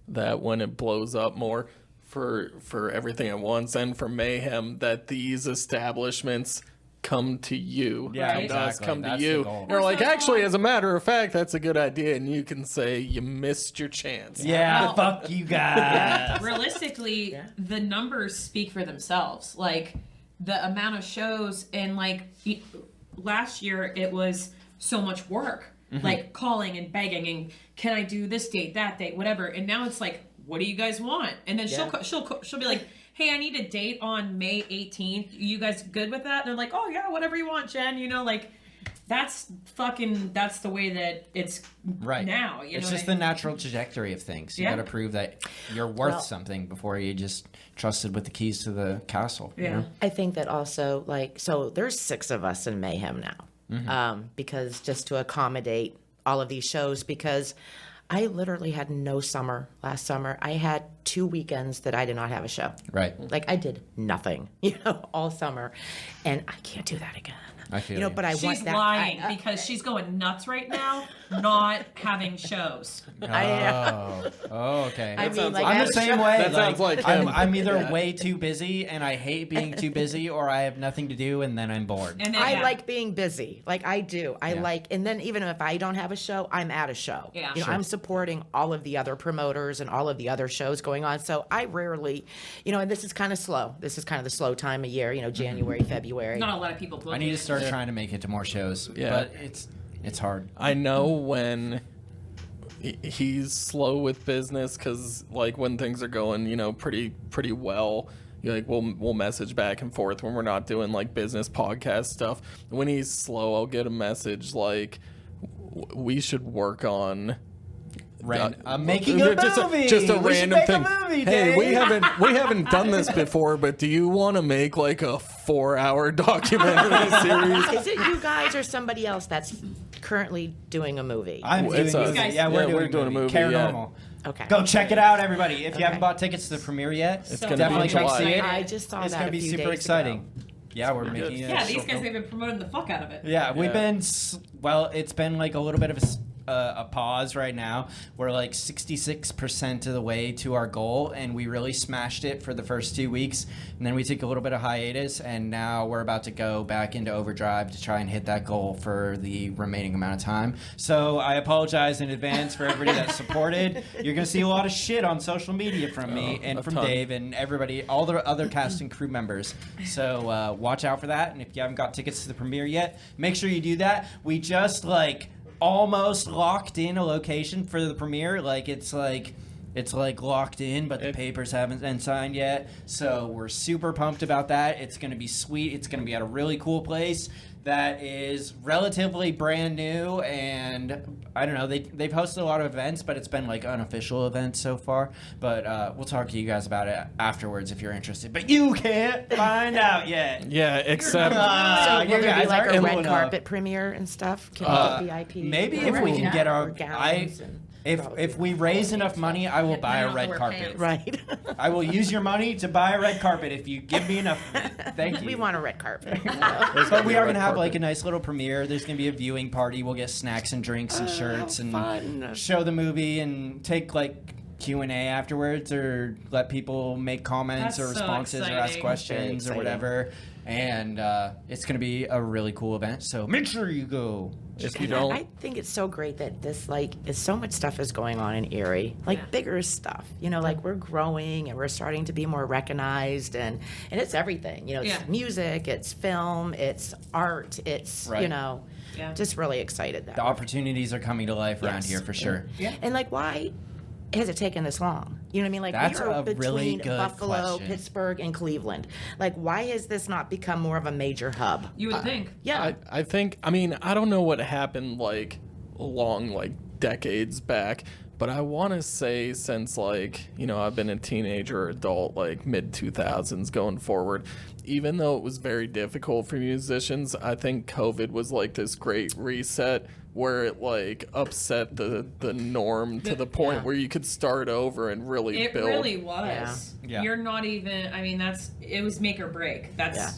Speaker 3: that when it blows up more for everything at once and for Mayhem, that these establishments come to you.
Speaker 1: Yeah,
Speaker 3: and us
Speaker 1: exactly.
Speaker 3: come
Speaker 1: That's
Speaker 3: to
Speaker 1: the
Speaker 3: you.
Speaker 1: goal.
Speaker 3: You're like, actually, as a matter of fact, that's a good idea, and you can say you missed your chance.
Speaker 1: Yeah,
Speaker 4: Well,
Speaker 1: fuck you guys.
Speaker 4: Realistically, the numbers speak for themselves. Like the amount of shows, and like last year it was so much work, like calling and begging and can I do this date, that date, whatever. And now it's like, what do you guys want? And then she'll be like, hey, I need a date on May 18th. You guys good with that? And they're like, oh yeah, whatever you want, Jen. You know, like that's the way that it's
Speaker 1: Right
Speaker 4: now.
Speaker 1: It's just the natural trajectory of things. You got to prove that you're worth something before you just trusted with the keys to the castle.
Speaker 4: Yeah.
Speaker 1: You know?
Speaker 2: I think that also, like, so there's 6 of us in Mayhem now, because just to accommodate all of these shows, because I literally had no summer last summer. I had 2 weekends that I did not have a show.
Speaker 1: Right.
Speaker 2: Like I did nothing, all summer, and I can't do that again.
Speaker 1: I feel
Speaker 2: but I want
Speaker 4: She's
Speaker 2: that.
Speaker 4: lying because she's going nuts right now, not having shows.
Speaker 1: Okay.
Speaker 2: I mean, like,
Speaker 1: I'm
Speaker 2: I
Speaker 1: the same way.
Speaker 3: That sounds like him.
Speaker 1: I'm either way too busy and I hate being too busy, or I have nothing to do and then I'm bored.
Speaker 4: And then,
Speaker 2: I like being busy. Like I do. I
Speaker 1: Yeah.
Speaker 2: like, and then even if I don't have a show, I'm at a show.
Speaker 4: Yeah.
Speaker 2: I'm supporting all of the other promoters and all of the other shows going on. So I rarely, and this is kind of slow. This is kind of the slow time of year, January, February.
Speaker 4: not a lot of people book
Speaker 1: I need to
Speaker 4: it.
Speaker 1: start trying to make it to more shows.
Speaker 3: Yeah.
Speaker 1: But it's hard.
Speaker 3: I know when he's slow with business, because like when things are going, pretty well, like we'll message back and forth when we're not doing like business podcast stuff. When he's slow, I'll get a message like, we should work on
Speaker 1: I'm making a movie.
Speaker 3: Just a
Speaker 1: We should
Speaker 3: random
Speaker 1: make a
Speaker 3: thing.
Speaker 1: movie,
Speaker 3: Hey,
Speaker 1: Dave.
Speaker 3: we haven't done this before, but do you want to make like a 4-hour documentary series?
Speaker 2: Is it you guys or somebody else that's currently doing a movie?
Speaker 1: I'm doing
Speaker 3: It's
Speaker 1: a
Speaker 3: us.
Speaker 1: movie.
Speaker 4: guys-
Speaker 1: Yeah, we're doing a movie. Paranormal.
Speaker 2: Okay.
Speaker 1: Go check it out, everybody. If you haven't bought tickets to the premiere yet,
Speaker 4: It's
Speaker 3: gonna
Speaker 1: definitely
Speaker 3: be
Speaker 1: come
Speaker 3: July.
Speaker 1: see it.
Speaker 2: I just saw
Speaker 1: It's
Speaker 2: that
Speaker 1: gonna
Speaker 2: a
Speaker 1: be
Speaker 2: few
Speaker 1: super
Speaker 2: days
Speaker 1: exciting.
Speaker 2: ago.
Speaker 1: Yeah, we're making it.
Speaker 4: Yeah, these guys have been promoting the fuck out of it.
Speaker 1: Yeah, we've
Speaker 3: Yeah.
Speaker 1: been it's been like a little bit of a pause right now. We're like 66% of the way to our goal, and we really smashed it for the first 2 weeks, and then we took a little bit of hiatus, and now we're about to go back into overdrive to try and hit that goal for the remaining amount of time. So I apologize in advance for everybody that supported. You're gonna see a lot of shit on social media from me and
Speaker 3: a
Speaker 1: from
Speaker 3: ton.
Speaker 1: Dave and everybody, all the other cast and crew members. So watch out for that, and if you haven't got tickets to the premiere yet, make sure you do that. We just almost locked in a location for the premiere. It's locked in, but the papers haven't been signed yet. So we're super pumped about that. It's going to be sweet. It's going to be at a really cool place that is relatively brand new, and I don't know, they've hosted a lot of events, but it's been unofficial events so far. But we'll talk to you guys about it afterwards if you're interested. But you can't find out yet.
Speaker 3: Yeah, except
Speaker 2: So will
Speaker 1: you
Speaker 2: there be
Speaker 1: guys
Speaker 2: like
Speaker 1: aren't
Speaker 2: a
Speaker 1: cool
Speaker 2: red
Speaker 1: enough.
Speaker 2: carpet premiere and stuff? Can we get VIP?
Speaker 1: Maybe if we can get our
Speaker 2: gowns and
Speaker 1: if we raise enough money, I will buy a
Speaker 4: don't
Speaker 1: red
Speaker 4: wear
Speaker 1: carpet.
Speaker 4: pants.
Speaker 2: right.
Speaker 1: I will use your money to buy a red carpet if you give me enough. Thank you.
Speaker 2: We want a red carpet.
Speaker 1: But we are going to have a nice little premiere. There's going to be a viewing party. We'll get snacks and drinks and shirts and
Speaker 2: fun.
Speaker 1: show the movie and take Q&A afterwards, or let people make comments
Speaker 4: That's
Speaker 1: or
Speaker 4: so
Speaker 1: responses or ask
Speaker 4: exciting.
Speaker 1: questions or
Speaker 2: exciting.
Speaker 1: whatever. And it's going to be a really cool event. So make sure you go
Speaker 3: If you don't,
Speaker 2: I think it's so great that this, like, is so much stuff is going on in Eerie, like
Speaker 4: Yeah.
Speaker 2: bigger stuff. You know, like we're growing and we're starting to be more recognized, and it's everything. You know, it's
Speaker 4: Yeah.
Speaker 2: music, it's film, it's art, it's
Speaker 1: Right.
Speaker 2: you know,
Speaker 4: Yeah.
Speaker 2: just really excited that.
Speaker 1: The opportunities are coming to life around
Speaker 2: Yes.
Speaker 1: here for sure.
Speaker 4: Yeah.
Speaker 2: And like, why has it taken this long? You know what I mean? Like,
Speaker 1: That's
Speaker 2: we are
Speaker 1: a really
Speaker 2: between
Speaker 1: good
Speaker 2: Buffalo,
Speaker 1: question.
Speaker 2: Pittsburgh, and Cleveland. Like, why has this not become more of a major hub?
Speaker 4: You would think.
Speaker 2: Yeah.
Speaker 3: I think, I mean, I don't know what happened like decades back, but I want to say since like, you know, I've been a teenager or adult, like mid 2000s going forward, even though it was very difficult for musicians, I think COVID was like this great reset where it like upset the norm to the point
Speaker 2: Yeah.
Speaker 3: where you could start over and really
Speaker 4: It
Speaker 3: build.
Speaker 4: really was.
Speaker 1: Yeah. Yeah.
Speaker 4: You're not even. I mean, it was make or break. That's.
Speaker 2: Yeah.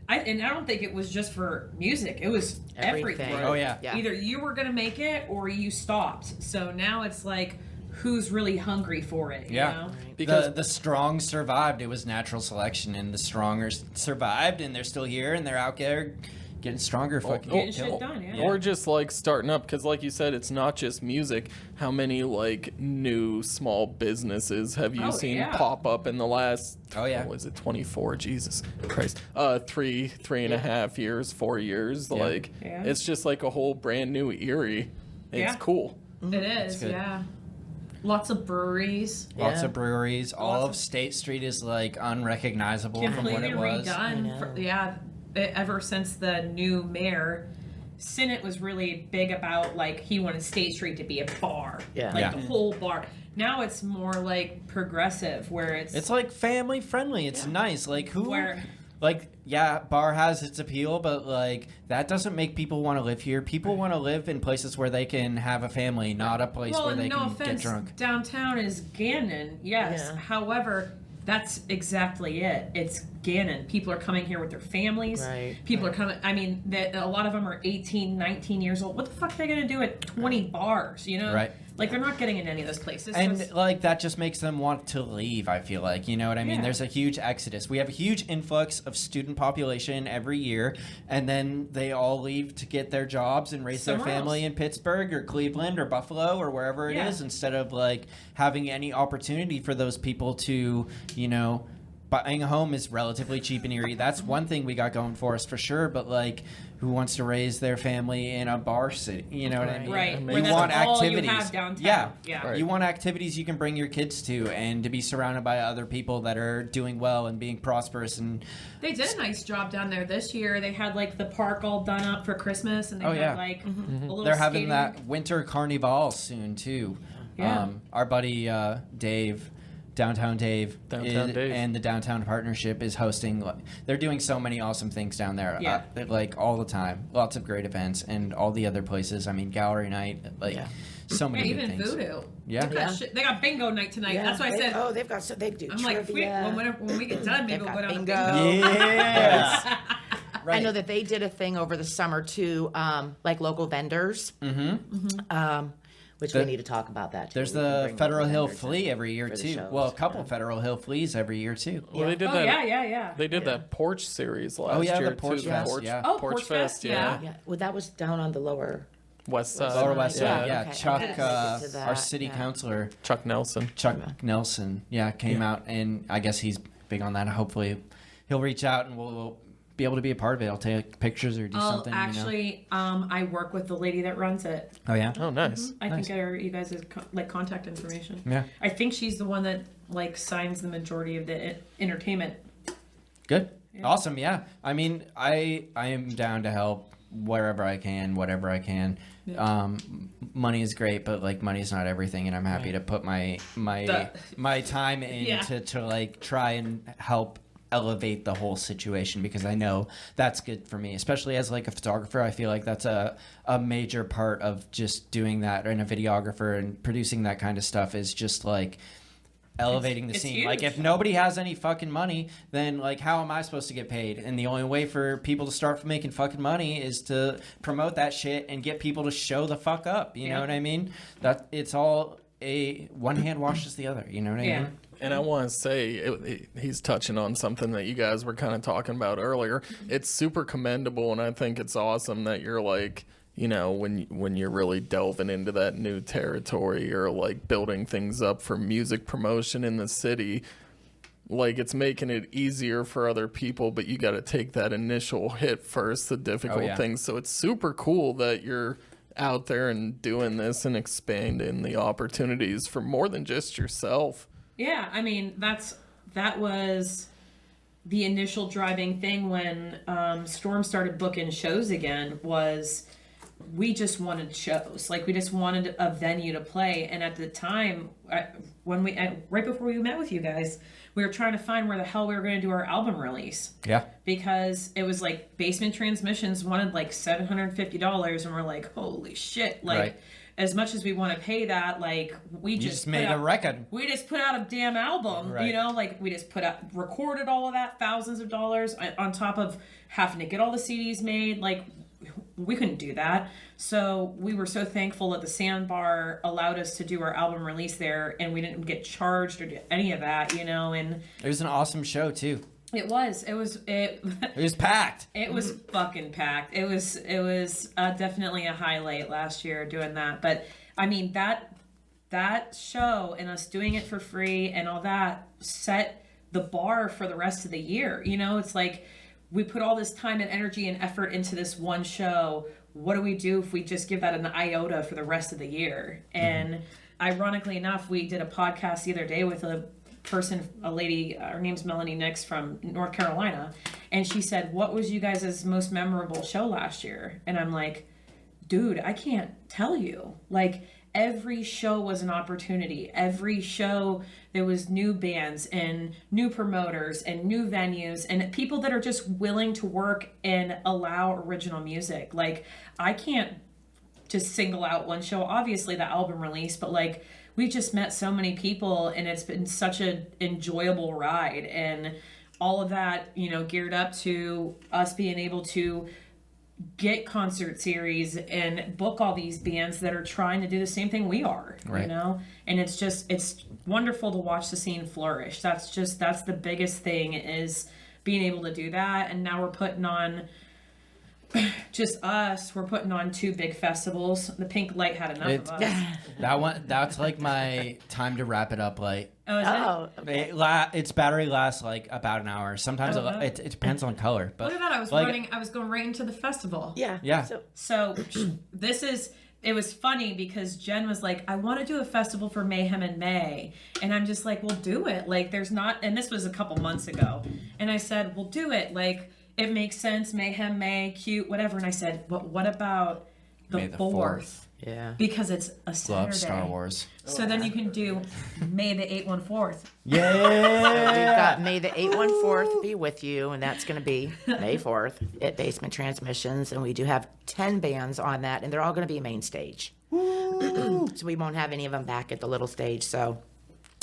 Speaker 4: And I don't think it was just for music. It was everything.
Speaker 2: Everything.
Speaker 1: Oh, yeah.
Speaker 2: Yeah.
Speaker 4: Either you were gonna make it or you stopped. So now it's like, who's really hungry for it? You
Speaker 1: Yeah.
Speaker 4: know?
Speaker 3: Because-
Speaker 1: the strong survived. It was natural selection, and the stronger survived, and they're still here, and they're out there getting stronger. Fucking
Speaker 4: Getting
Speaker 1: kill.
Speaker 4: shit done. Yeah.
Speaker 3: Or just like starting up, because like you said, it's not just music. How many like new small businesses have you
Speaker 4: Oh,
Speaker 3: seen
Speaker 4: yeah.
Speaker 3: pop up in the last?
Speaker 1: Oh, yeah.
Speaker 3: what was it 24? Jesus Christ, three and a half years, 4 years.
Speaker 1: Yeah.
Speaker 3: Like
Speaker 4: Yeah.
Speaker 3: it's just like a whole brand new Eerie. It's
Speaker 4: Yeah.
Speaker 3: cool.
Speaker 4: It is.
Speaker 1: good.
Speaker 4: Yeah. Lots of breweries.
Speaker 1: Lots
Speaker 2: Yeah.
Speaker 1: of breweries. All
Speaker 4: Lots
Speaker 1: of
Speaker 4: of-
Speaker 1: State Street is like unrecognizable from what
Speaker 4: Completely
Speaker 1: it was.
Speaker 4: redone. Ever since the new mayor. Sinnott was really big about like he wanted State Street to be a bar,
Speaker 2: Yeah.
Speaker 4: like
Speaker 1: Yeah.
Speaker 4: the whole bar. Now it's more like progressive, where
Speaker 1: It's like family friendly. It's nice. Like who?
Speaker 4: Where-
Speaker 1: Like yeah, bar has its appeal, but like that doesn't make people want to live here. People want to live in places where they can have a family, not a place
Speaker 4: well,
Speaker 1: where they
Speaker 4: no
Speaker 1: can
Speaker 4: offense,
Speaker 1: get drunk.
Speaker 4: downtown is Gannon, yes.
Speaker 2: Yeah.
Speaker 4: However, that's exactly it. It's Gannon. People are coming here with their families.
Speaker 2: Right,
Speaker 4: People are coming. I mean, a lot of them are 18, 19 years old. What the fuck are they gonna do at 20 bars? You know,
Speaker 1: Right.
Speaker 4: Like they're not getting in any of those places.
Speaker 1: And
Speaker 4: So it's-
Speaker 1: like that just makes them want to leave, I feel like. You know what I mean?
Speaker 4: Yeah.
Speaker 1: There's a huge exodus. We have a huge influx of student population every year, and then they all leave to get their jobs and raise
Speaker 4: Somewhere
Speaker 1: their family
Speaker 4: else.
Speaker 1: in Pittsburgh or Cleveland or Buffalo or wherever it
Speaker 4: Yeah.
Speaker 1: is, instead of like having any opportunity for those people to, you know, buying a home is relatively cheap in Erie. That's one thing we got going for us for sure, but like who wants to raise their family in a bar city? You know what I mean?
Speaker 4: Right.
Speaker 3: You
Speaker 4: Where
Speaker 1: You
Speaker 4: that's
Speaker 1: want
Speaker 4: all
Speaker 1: activities.
Speaker 4: you have downtown.
Speaker 1: Yeah.
Speaker 4: Yeah.
Speaker 3: Right.
Speaker 1: You want activities you can bring your kids to and to be surrounded by other people that are doing well and being prosperous and
Speaker 4: They did a nice job down there this year. They had like the park all done up for Christmas, and they
Speaker 1: Oh,
Speaker 4: had
Speaker 1: yeah.
Speaker 4: like a little.
Speaker 1: they're having
Speaker 4: skating-
Speaker 1: that winter carnival soon too.
Speaker 4: Yeah.
Speaker 1: Our buddy Dave, Downtown Dave,
Speaker 3: Dave.
Speaker 1: and the Downtown Partnership is hosting. They're doing so many awesome things down there.
Speaker 4: Yeah.
Speaker 1: Like all the time, lots of great events, and all the other places. I mean, Gallery Night, like
Speaker 2: Yeah.
Speaker 1: so
Speaker 4: Yeah,
Speaker 1: many good
Speaker 4: even
Speaker 1: things.
Speaker 4: Voodoo.
Speaker 1: Yeah.
Speaker 4: They got, they got bingo night tonight. That's why I said.
Speaker 2: they've got
Speaker 4: I'm
Speaker 2: they do trivia.
Speaker 4: like, when we get done, maybe
Speaker 2: They've
Speaker 4: we'll go
Speaker 2: got
Speaker 4: down
Speaker 2: bingo.
Speaker 4: to bingo.
Speaker 1: Yes. Right.
Speaker 2: I know that they did a thing over the summer too, like local vendors. Which we need to talk about that. Too.
Speaker 1: There's
Speaker 2: We can
Speaker 1: the
Speaker 2: bring
Speaker 1: Federal
Speaker 2: local
Speaker 1: Hill
Speaker 2: vendors in
Speaker 1: Flea every year
Speaker 2: for the
Speaker 1: too.
Speaker 2: shows.
Speaker 1: Well, a couple Federal Hill Fleas every year too.
Speaker 3: Well, they did
Speaker 4: Oh
Speaker 3: that.
Speaker 4: yeah.
Speaker 3: They did that porch series last
Speaker 1: yeah, the
Speaker 3: year
Speaker 1: Porch
Speaker 3: too.
Speaker 1: Fest, yeah.
Speaker 4: Oh, Porch Fest, yeah.
Speaker 2: Yeah, well, that was down on the lower.
Speaker 3: West Side.
Speaker 1: Lower West
Speaker 2: Yeah,
Speaker 1: Side, yeah.
Speaker 2: okay.
Speaker 1: Chuck,
Speaker 2: I didn't make it to that,
Speaker 1: our city
Speaker 2: yeah.
Speaker 1: councilor,
Speaker 3: Chuck Nelson.
Speaker 1: Chuck Nelson, came out, and I guess he's big on that. Hopefully, he'll reach out and we'll be able to be a part of it. I'll take pictures or do
Speaker 4: I'll
Speaker 1: something.
Speaker 4: actually, I work with the lady that runs it.
Speaker 1: Oh yeah.
Speaker 3: Oh, nice.
Speaker 4: I
Speaker 1: Nice.
Speaker 4: can get her you guys' contact information.
Speaker 1: Yeah.
Speaker 4: I think she's the one that like signs the majority of the entertainment.
Speaker 1: Good. Awesome. Yeah. I mean, I am down to help wherever I can, whatever I can. Money is great, but like money is not everything, and I'm happy to put my time in
Speaker 4: Yeah.
Speaker 1: to like try and help elevate the whole situation, because I know that's good for me, especially as like a photographer. I feel like that's a major part of just doing that, and a videographer and producing that kind of stuff is just like elevating the
Speaker 4: It's
Speaker 1: scene.
Speaker 4: huge.
Speaker 1: Like if nobody has any fucking money, then like how am I supposed to get paid? And the only way for people to start making fucking money is to promote that shit and get people to show the fuck up. You know
Speaker 4: Yeah.
Speaker 1: what I mean? That it's all a one hand washes the other. You know what I
Speaker 4: Yeah.
Speaker 1: mean?
Speaker 3: And I want to say, he's touching on something that you guys were kind of talking about earlier. It's super commendable, and I think it's awesome that you're like, you know, when you're really delving into that new territory or like building things up for music promotion in the city, like it's making it easier for other people, but you got to take that initial hit first, the difficult things. So it's super cool that you're out there and doing this and expanding the opportunities for more than just yourself.
Speaker 4: Yeah, I mean, that was the initial driving thing when Storm started booking shows again, was we just wanted shows. Like, we just wanted a venue to play. And at the time, right before we met with you guys, we were trying to find where the hell we were going to do our album release.
Speaker 1: Yeah.
Speaker 4: Because it was like Basement Transmissions wanted like $750, and we're like, holy shit. Like,
Speaker 1: right.
Speaker 4: As much as we want to pay that, like, we just
Speaker 1: made a record.
Speaker 4: We just put out a damn album,
Speaker 1: right.
Speaker 4: you know? Like, we just recorded all of that, thousands of dollars, on top of having to get all the CDs made. Like, we couldn't do that. So we were so thankful that the Sandbar allowed us to do our album release there, and we didn't get charged or do any of that, you know? And
Speaker 1: it was an awesome show, too.
Speaker 4: It was
Speaker 1: packed.
Speaker 4: It was fucking packed. It was definitely a highlight last year doing that. But I mean, that show and us doing it for free and all that set the bar for the rest of the year. You know, it's like we put all this time and energy and effort into this one show. What do we do if we just give that an iota for the rest of the year? And ironically enough, we did a podcast the other day with a lady, her name's Melanie Nix from North Carolina, and she said, what was you guys' most memorable show last year? And I'm like, dude, I can't tell you. Like, every show was an opportunity. Every show there was new bands and new promoters and new venues and people that are just willing to work and allow original music. Like, I can't just single out one show, obviously the album release, but like, we just met so many people, and it's been such an enjoyable ride, and all of that, you know, geared up to us being able to get concert series and book all these bands that are trying to do the same thing we are, right. You know? And it's wonderful to watch the scene flourish. That's the biggest thing, is being able to do that. And now we're putting on, just us, we're putting on 2 big festivals. The Pink Light had enough of us.
Speaker 1: That's like my time to wrap it up light.
Speaker 4: Oh, is it?
Speaker 1: Its battery lasts like about an hour. Sometimes it depends on color. But
Speaker 4: look at that! I was going right into the festival.
Speaker 2: Yeah.
Speaker 4: So it was funny because Jen was like, I want to do a festival for Mayhem in May. And I'm just like, well, do it. Like, and this was a couple months ago. And I said, well, do it. Like, it makes sense. Mayhem, May, cute, whatever. And I said, but what about the 4th?
Speaker 2: Yeah.
Speaker 4: Because it's a Saturday.
Speaker 1: Love Star Wars.
Speaker 4: So then you can do May the 814th.
Speaker 1: Yeah.
Speaker 2: So we've got May the 814th be with you, and that's going to be May 4th at Basement Transmissions. And we do have 10 bands on that, and they're all going to be main stage. So we won't have any of them back at the little stage. So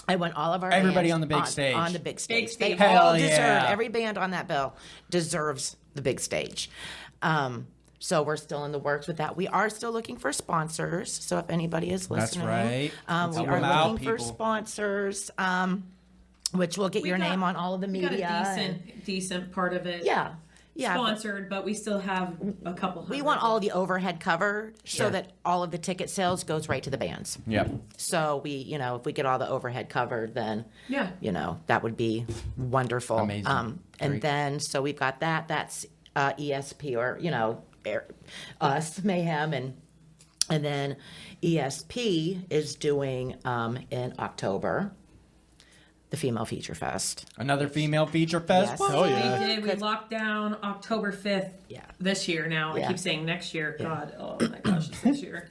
Speaker 2: I want all of our
Speaker 1: everybody
Speaker 2: bands
Speaker 1: on the big stage.
Speaker 2: On the big stage.
Speaker 4: Big stage.
Speaker 2: They all
Speaker 1: Hell
Speaker 2: deserve,
Speaker 1: yeah.
Speaker 2: every band on that bill deserves the big stage. So we're still in the works with that. We are still looking for sponsors. So if anybody is listening,
Speaker 1: right.
Speaker 2: We are looking for sponsors, which will get your name on all of the media.
Speaker 4: We got a decent part of it.
Speaker 2: Yeah.
Speaker 4: Sponsored, but we still have a couple.
Speaker 2: We want all of the overhead covered so that all of the ticket sales goes right to the bands.
Speaker 1: Yeah.
Speaker 2: So if we get all the overhead covered, then that would be wonderful.
Speaker 1: Amazing.
Speaker 2: And then so we've got that. That's ESP or us Mayhem, and then ESP is doing in October the Female Feature Fest.
Speaker 1: Another female feature fest.
Speaker 2: Yes.
Speaker 3: Oh yeah.
Speaker 4: We did. We locked down October 5th.
Speaker 2: Yeah.
Speaker 4: This year now. I keep saying next year. God. Oh my gosh, it's this year.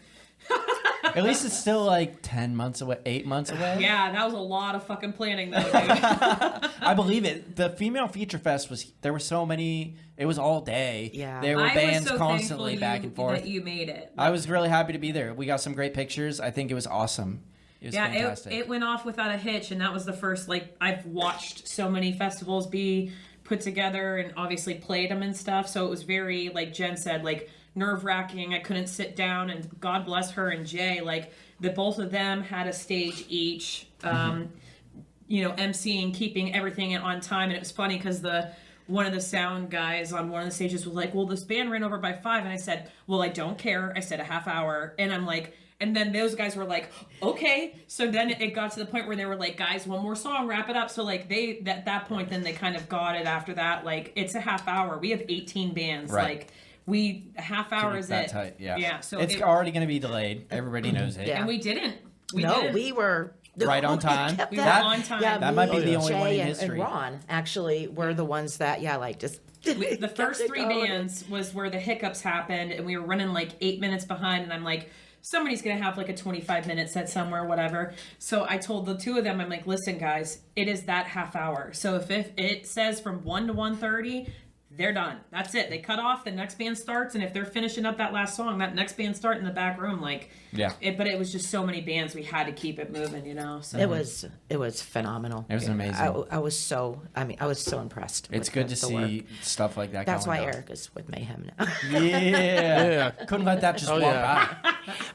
Speaker 1: At least it's still like 10 months away, 8 months away.
Speaker 4: Yeah, that was a lot of fucking planning though, dude.
Speaker 1: I believe it. The Female Feature Fest there were so many, it was all day.
Speaker 2: Yeah.
Speaker 1: There were bands
Speaker 4: I was so
Speaker 1: constantly
Speaker 4: thankful
Speaker 1: back and forth.
Speaker 4: that you made it.
Speaker 1: I was really happy to be there. We got some great pictures. I think it was awesome. It was fantastic.
Speaker 4: It went off without a hitch, and that was the first, like, I've watched so many festivals be put together and obviously played them and stuff, so it was very, like Jen said, like, nerve-wracking. I couldn't sit down, and God bless her and Jay, like, both of them had a stage each, emceeing, keeping everything on time, and it was funny because one of the sound guys on one of the stages was like, well, this band ran over by 5. And I said, well, I don't care. I said a half hour. And I'm like, and then those guys were like, okay. So then it got to the point where they were like, guys, one more song, wrap it up. So like they, at that point, then they kind of got it after that. Like, it's a half hour. We have 18 bands. Like, a half hour is it.
Speaker 1: Tight, yeah.
Speaker 4: Yeah. So
Speaker 1: it's already going to be delayed. Everybody knows it.
Speaker 2: Yeah.
Speaker 4: And we didn't.
Speaker 2: We were
Speaker 1: right on time.
Speaker 4: We were on time.
Speaker 2: Yeah,
Speaker 1: that might be the only
Speaker 2: Jay
Speaker 1: one in
Speaker 2: and
Speaker 1: history.
Speaker 2: Ron actually were the ones that, just...
Speaker 4: The first 3 bands was where the hiccups happened, and we were running like 8 minutes behind, and I'm like, somebody's going to have like a 25-minute set somewhere, whatever. So I told the 2 of them, I'm like, listen, guys, it is that half hour. So if it says from 1 to 1:30, they're done. That's it. They cut off, the next band starts, and if they're finishing up that last song, that next band start in the back room, but it was just so many bands, we had to keep it moving, So
Speaker 2: it was phenomenal.
Speaker 1: It was amazing.
Speaker 2: I was so impressed.
Speaker 1: It's good to see stuff like that.
Speaker 2: That's why
Speaker 1: going
Speaker 2: Erica's with Mayhem now.
Speaker 1: Yeah. Couldn't let that just walk by.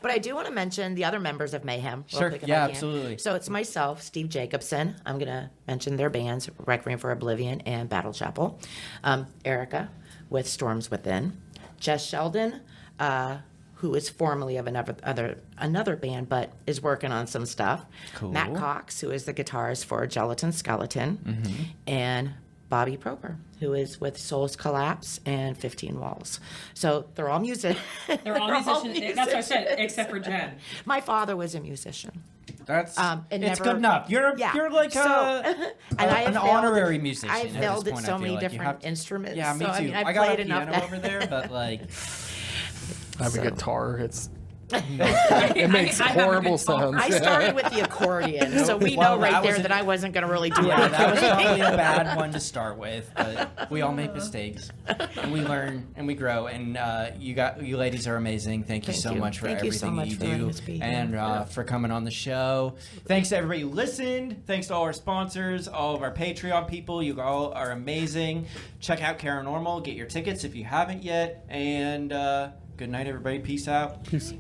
Speaker 2: But I do want to mention the other members of Mayhem.
Speaker 1: Sure.
Speaker 2: Quick,
Speaker 1: Yeah,
Speaker 2: I can.
Speaker 1: absolutely.
Speaker 2: So it's myself, Steve Jacobson. I'm going to mention their bands, Requiem for Oblivion and Battle Chapel. Erica with Storms Within. Jess Sheldon, who is formerly of another band, but is working on some stuff.
Speaker 1: Cool.
Speaker 2: Matt Cox, who is the guitarist for Gelatin Skeleton. And Bobby Proper, who is with Souls Collapse and 15 Walls. So they're all musicians.
Speaker 4: They're all musicians. That's what I said, except for Jen.
Speaker 2: My father was a musician.
Speaker 1: That's it's
Speaker 2: never,
Speaker 1: good enough. You're like an honorary musician.
Speaker 2: I've
Speaker 1: at
Speaker 2: failed
Speaker 1: this
Speaker 2: at
Speaker 1: point,
Speaker 2: so
Speaker 1: I feel
Speaker 2: many
Speaker 1: like. You
Speaker 2: different
Speaker 1: have to-
Speaker 2: instruments.
Speaker 1: Yeah, me
Speaker 2: so,
Speaker 1: too.
Speaker 2: I mean, I've
Speaker 1: I got
Speaker 2: played
Speaker 1: a
Speaker 2: enough
Speaker 1: piano
Speaker 2: that
Speaker 1: over there, but like
Speaker 3: I have a guitar. It's
Speaker 4: It
Speaker 3: it makes horrible sounds.
Speaker 2: I started with the accordion, so we
Speaker 1: Well,
Speaker 2: know right
Speaker 1: that
Speaker 2: there
Speaker 1: was
Speaker 2: that I wasn't going to really do
Speaker 1: yeah,
Speaker 2: it.
Speaker 1: that was probably a bad one to start with, but we all make mistakes, and we learn and we grow. And you ladies are amazing. Thank you
Speaker 2: Thank
Speaker 1: so
Speaker 2: you.
Speaker 1: much for
Speaker 2: Thank you so
Speaker 1: everything
Speaker 2: much
Speaker 1: you
Speaker 2: for letting
Speaker 1: do,
Speaker 2: us be here.
Speaker 1: and for coming on the show. Thanks to everybody who listened. Thanks to all our sponsors, all of our Patreon people. You all are amazing. Check out Paranormal. Get your tickets if you haven't yet. And good night, everybody. Peace out.
Speaker 3: Peace.